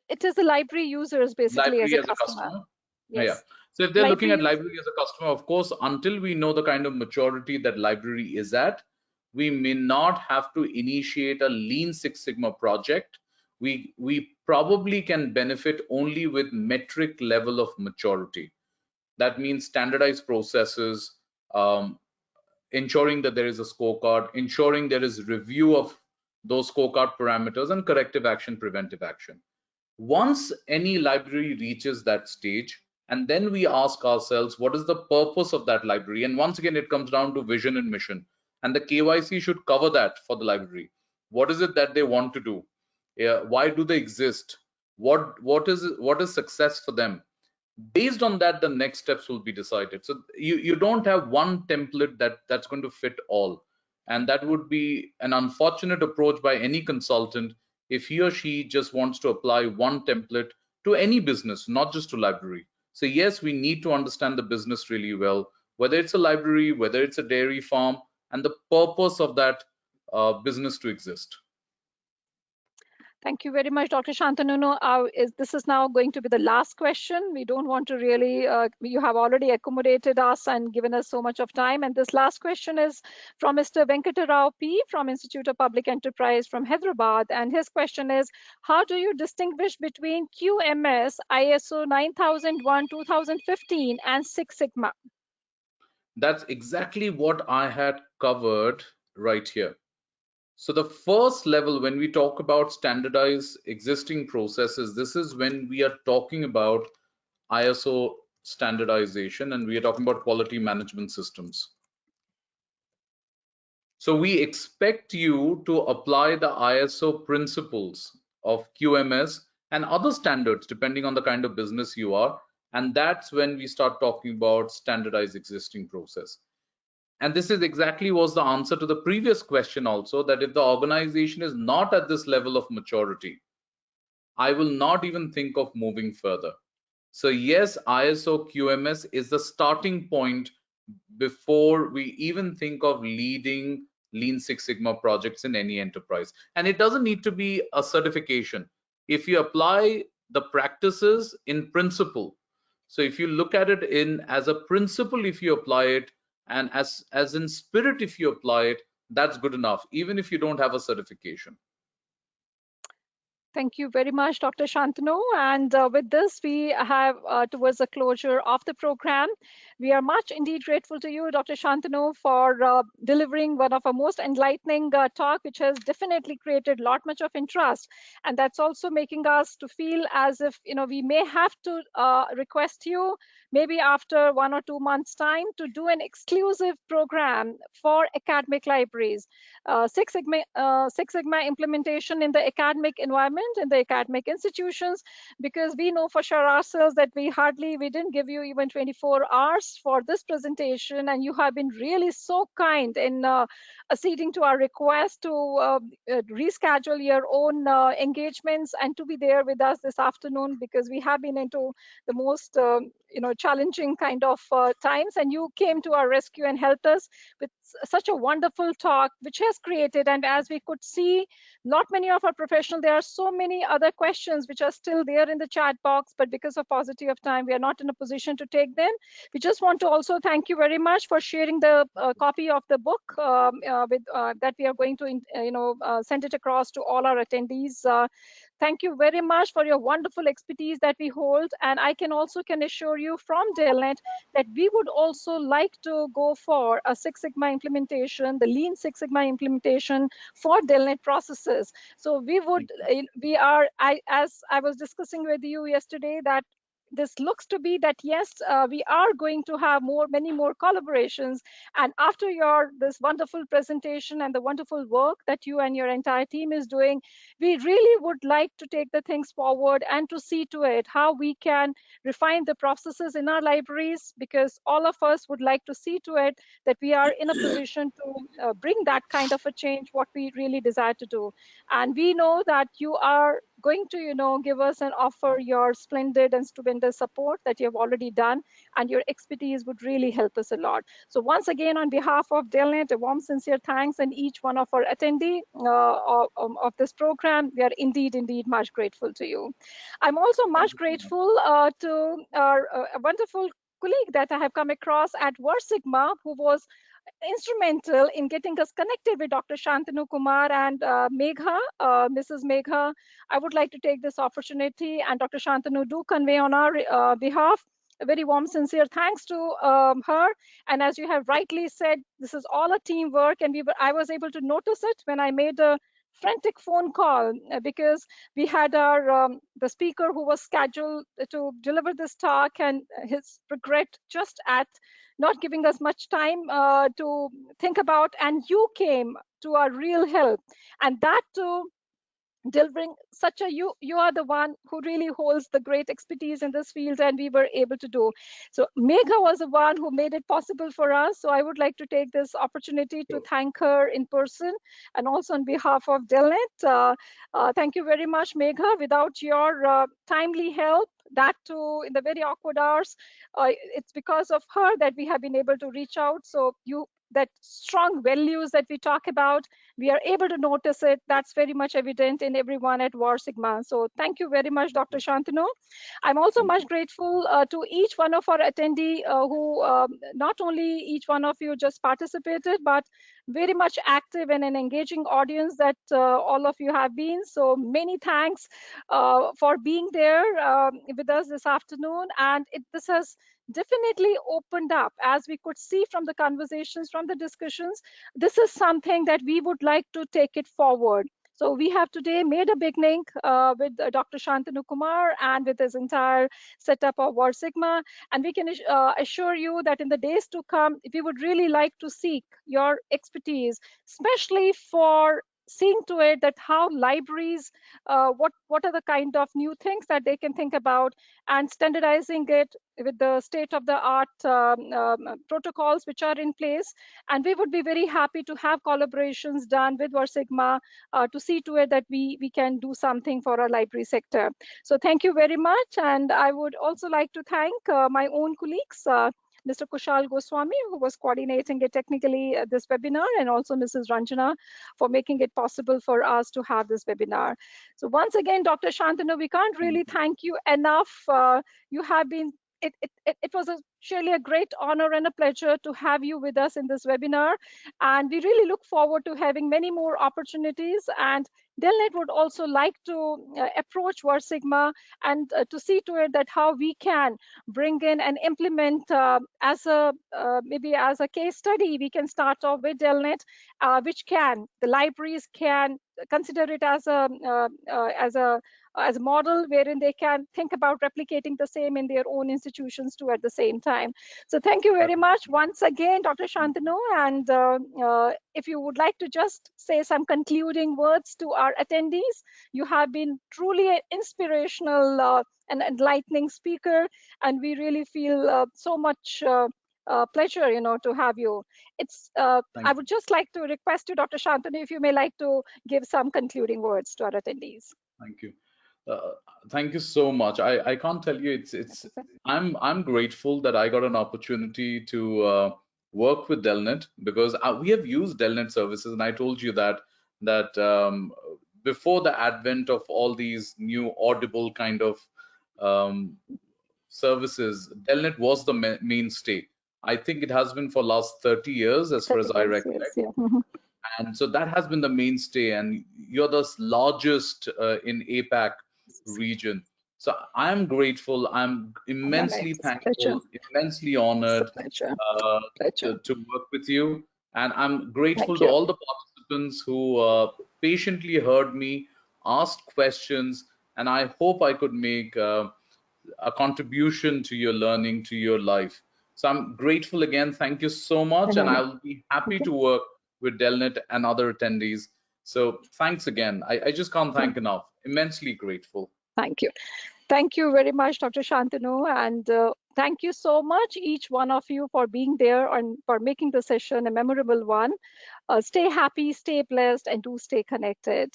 It is the library users basically as Library a as a customer. customer. Yes. Yeah. So if they're looking Library at library as a customer, of course, until we know the kind of maturity that library is at, we may not have to initiate a Lean Six Sigma project. We probably can benefit only with metric level of maturity. That means standardized processes, ensuring that there is a scorecard, ensuring there is review of those scorecard parameters, and corrective action, preventive action. Once any library reaches that stage, and then we ask ourselves, what is the purpose of that library? And once again, it comes down to vision and mission. And the KYC should cover that for the library. What is it that they want to do? Why do they exist? What is success for them? Based on that, the next steps will be decided. So you don't have one template that's going to fit all, and that would be an unfortunate approach by any consultant if he or she just wants to apply one template to any business, not just to library. So yes, we need to understand the business really well, whether it's a library, whether it's a dairy farm, and the purpose of that business to exist. Thank you very much, Dr. Shantanu. This is now going to be the last question. We don't want to really, you have already accommodated us and given us so much of time. And this last question is from Mr. Venkatarao P. from Institute of Public Enterprise from Hyderabad. And his question is, how do you distinguish between QMS, ISO 9001-2015 and Six Sigma? That's exactly what I had covered right here. So the first level, when we talk about standardized existing processes, this is when we are talking about ISO standardization, and we are talking about quality management systems. So we expect you to apply the ISO principles of QMS and other standards depending on the kind of business you are, and that's when we start talking about standardized existing process. And this is exactly was the answer to the previous question also, that if the organization is not at this level of maturity, I will not even think of moving further. So yes, ISO QMS is the starting point before we even think of leading Lean Six Sigma projects in any enterprise. And it doesn't need to be a certification. If you apply the practices in principle, so if you look at it in as a principle, if you apply it, and as in spirit, if you apply it, that's good enough, even if you don't have a certification. Thank you very much, Dr. Shantanu. And with this, we have towards the closure of the program. We are much indeed grateful to you, Dr. Shantanu, for delivering one of our most enlightening talk, which has definitely created much of interest. And that's also making us to feel as if, we may have to request you maybe after 1 or 2 months time to do an exclusive program for academic libraries. Six Sigma implementation in the academic environment, in the academic institutions, because we know for sure ourselves that we didn't give you even 24 hours for this presentation, and you have been really so kind in acceding to our request to reschedule your own engagements and to be there with us this afternoon, because we have been into the most challenging kind of times, and you came to our rescue and helped us with such a wonderful talk, which has created, and as we could see, not many of our professionals, there are so many other questions which are still there in the chat box, but because of paucity of time, we are not in a position to take them. We just want to also thank you very much for sharing the copy of the book that we are going to send it across to all our attendees. Thank you very much for your wonderful expertise that we hold. And I can assure you from DELNET that we would also like to go for a Six Sigma implementation, the Lean Six Sigma implementation for DELNET processes. So as I was discussing with you yesterday, that this looks to be that yes, we are going to have many more collaborations. And after this wonderful presentation and the wonderful work that you and your entire team is doing, we really would like to take the things forward and to see to it how we can refine the processes in our libraries, because all of us would like to see to it that we are in a position to bring that kind of a change, what we really desire to do. And we know that you are going to give us and offer your splendid and stupendous support that you have already done, and your expertise would really help us a lot. So once again, on behalf of DELNET, a warm sincere thanks, and each one of our attendee of this program, we are indeed much grateful to you. I'm also much grateful to our wonderful colleague that I have come across at Sigma, who was instrumental in getting us connected with Dr. Shantanu Kumar and Megha, Mrs. Megha. I would like to take this opportunity, and Dr. Shantanu, do convey on our behalf a very warm, sincere thanks to her. And as you have rightly said, this is all a teamwork, and I was able to notice it when I made a frantic phone call because we had the speaker who was scheduled to deliver this talk, and his regret just at not giving us much time to think about, and you came to our real help, and that too delivering such a you are the one who really holds the great expertise in this field, and we were able to do so. Megha was the one who made it possible for us, so I would like to take this opportunity to thank her in person and also on behalf of DELNET. Thank you very much, Megha. Without your timely help, that too in the very awkward hours, it's because of her that we have been able to reach out. So that strong values that we talk about, we are able to notice it. That's very much evident in everyone at Sigma. So thank you very much, Dr. Shantanu. I'm also much grateful to each one of our attendee who not only each one of you just participated, but very much active and an engaging audience that all of you have been. So many thanks for being there with us this afternoon. And this has definitely opened up, as we could see from the conversations, from the discussions. This is something that we would like to take it forward. So we have today made a beginning with Dr. Shantanu Kumar and with his entire setup of Sigma. And we can assure you that in the days to come, we would really like to seek your expertise, especially for seeing to it that how libraries, what are the kind of new things that they can think about, and standardizing it with the state-of-the-art protocols which are in place. And we would be very happy to have collaborations done with Sigma to see to it that we can do something for our library sector. So thank you very much. And I would also like to thank my own colleagues, Mr. Kushal Goswami, who was coordinating it technically this webinar, and also Mrs. Ranjana for making it possible for us to have this webinar. So once again, Dr. Shantanu, we can't really thank you enough. You have been, it was surely a great honor and a pleasure to have you with us in this webinar. And we really look forward to having many more opportunities. And DELNET would also like to approach Sigma and to see to it that how we can bring in and implement maybe as a case study. We can start off with DELNET, which the libraries can consider it as a model wherein they can think about replicating the same in their own institutions too at the same time. So thank you very much once again, Dr. Shantanu. And if you would like to just say some concluding words to our attendees, you have been truly an inspirational and enlightening speaker, and we really feel so much pleasure, to have you. I would just like to request you, Dr. Shantanu, if you may like to give some concluding words to our attendees. Thank you. Thank you so much. I can't tell you, it's I'm grateful that I got an opportunity to work with DELNET, because we have used DELNET services, and I told you that before the advent of all these new audible kind of um, services, DELNET was the mainstay. I think it has been for last 30 years, as far 30 as I years, yes, recollect. yeah. Mhm. And so that has been the mainstay, and you're the largest in APAC region. So I'm grateful. I'm All right, immensely it's a pleasure. thankful, immensely It's a honored pleasure. uh, Pleasure. to work with you. And I'm grateful Thank to you. all the participants who patiently heard me, asked questions, and I hope I could make a contribution to your learning, to your life. So I'm grateful again. Thank you so much. And And I'll be happy to work with DELNET and other attendees. So thanks again. I just can't thank enough. Immensely grateful. thank you. Thank you very much, Dr. Shantanu. And thank you so much, each one of you, for being there and for making the session a memorable one. Stay happy, stay blessed, and do stay connected.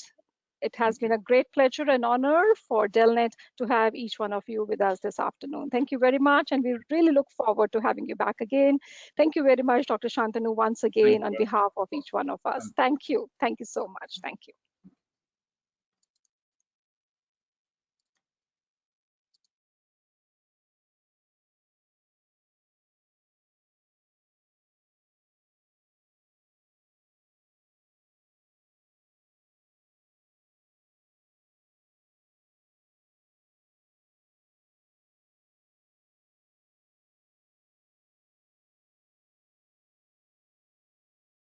It has Thank been you. a great pleasure and honor for DELNET to have each one of you with us this afternoon. Thank you very much, and we really look forward to having you back again. Thank you very much, Dr. Shantanu, once Thank again you on very behalf of much. each one of us. Thank you. Thank you so much. Thank you.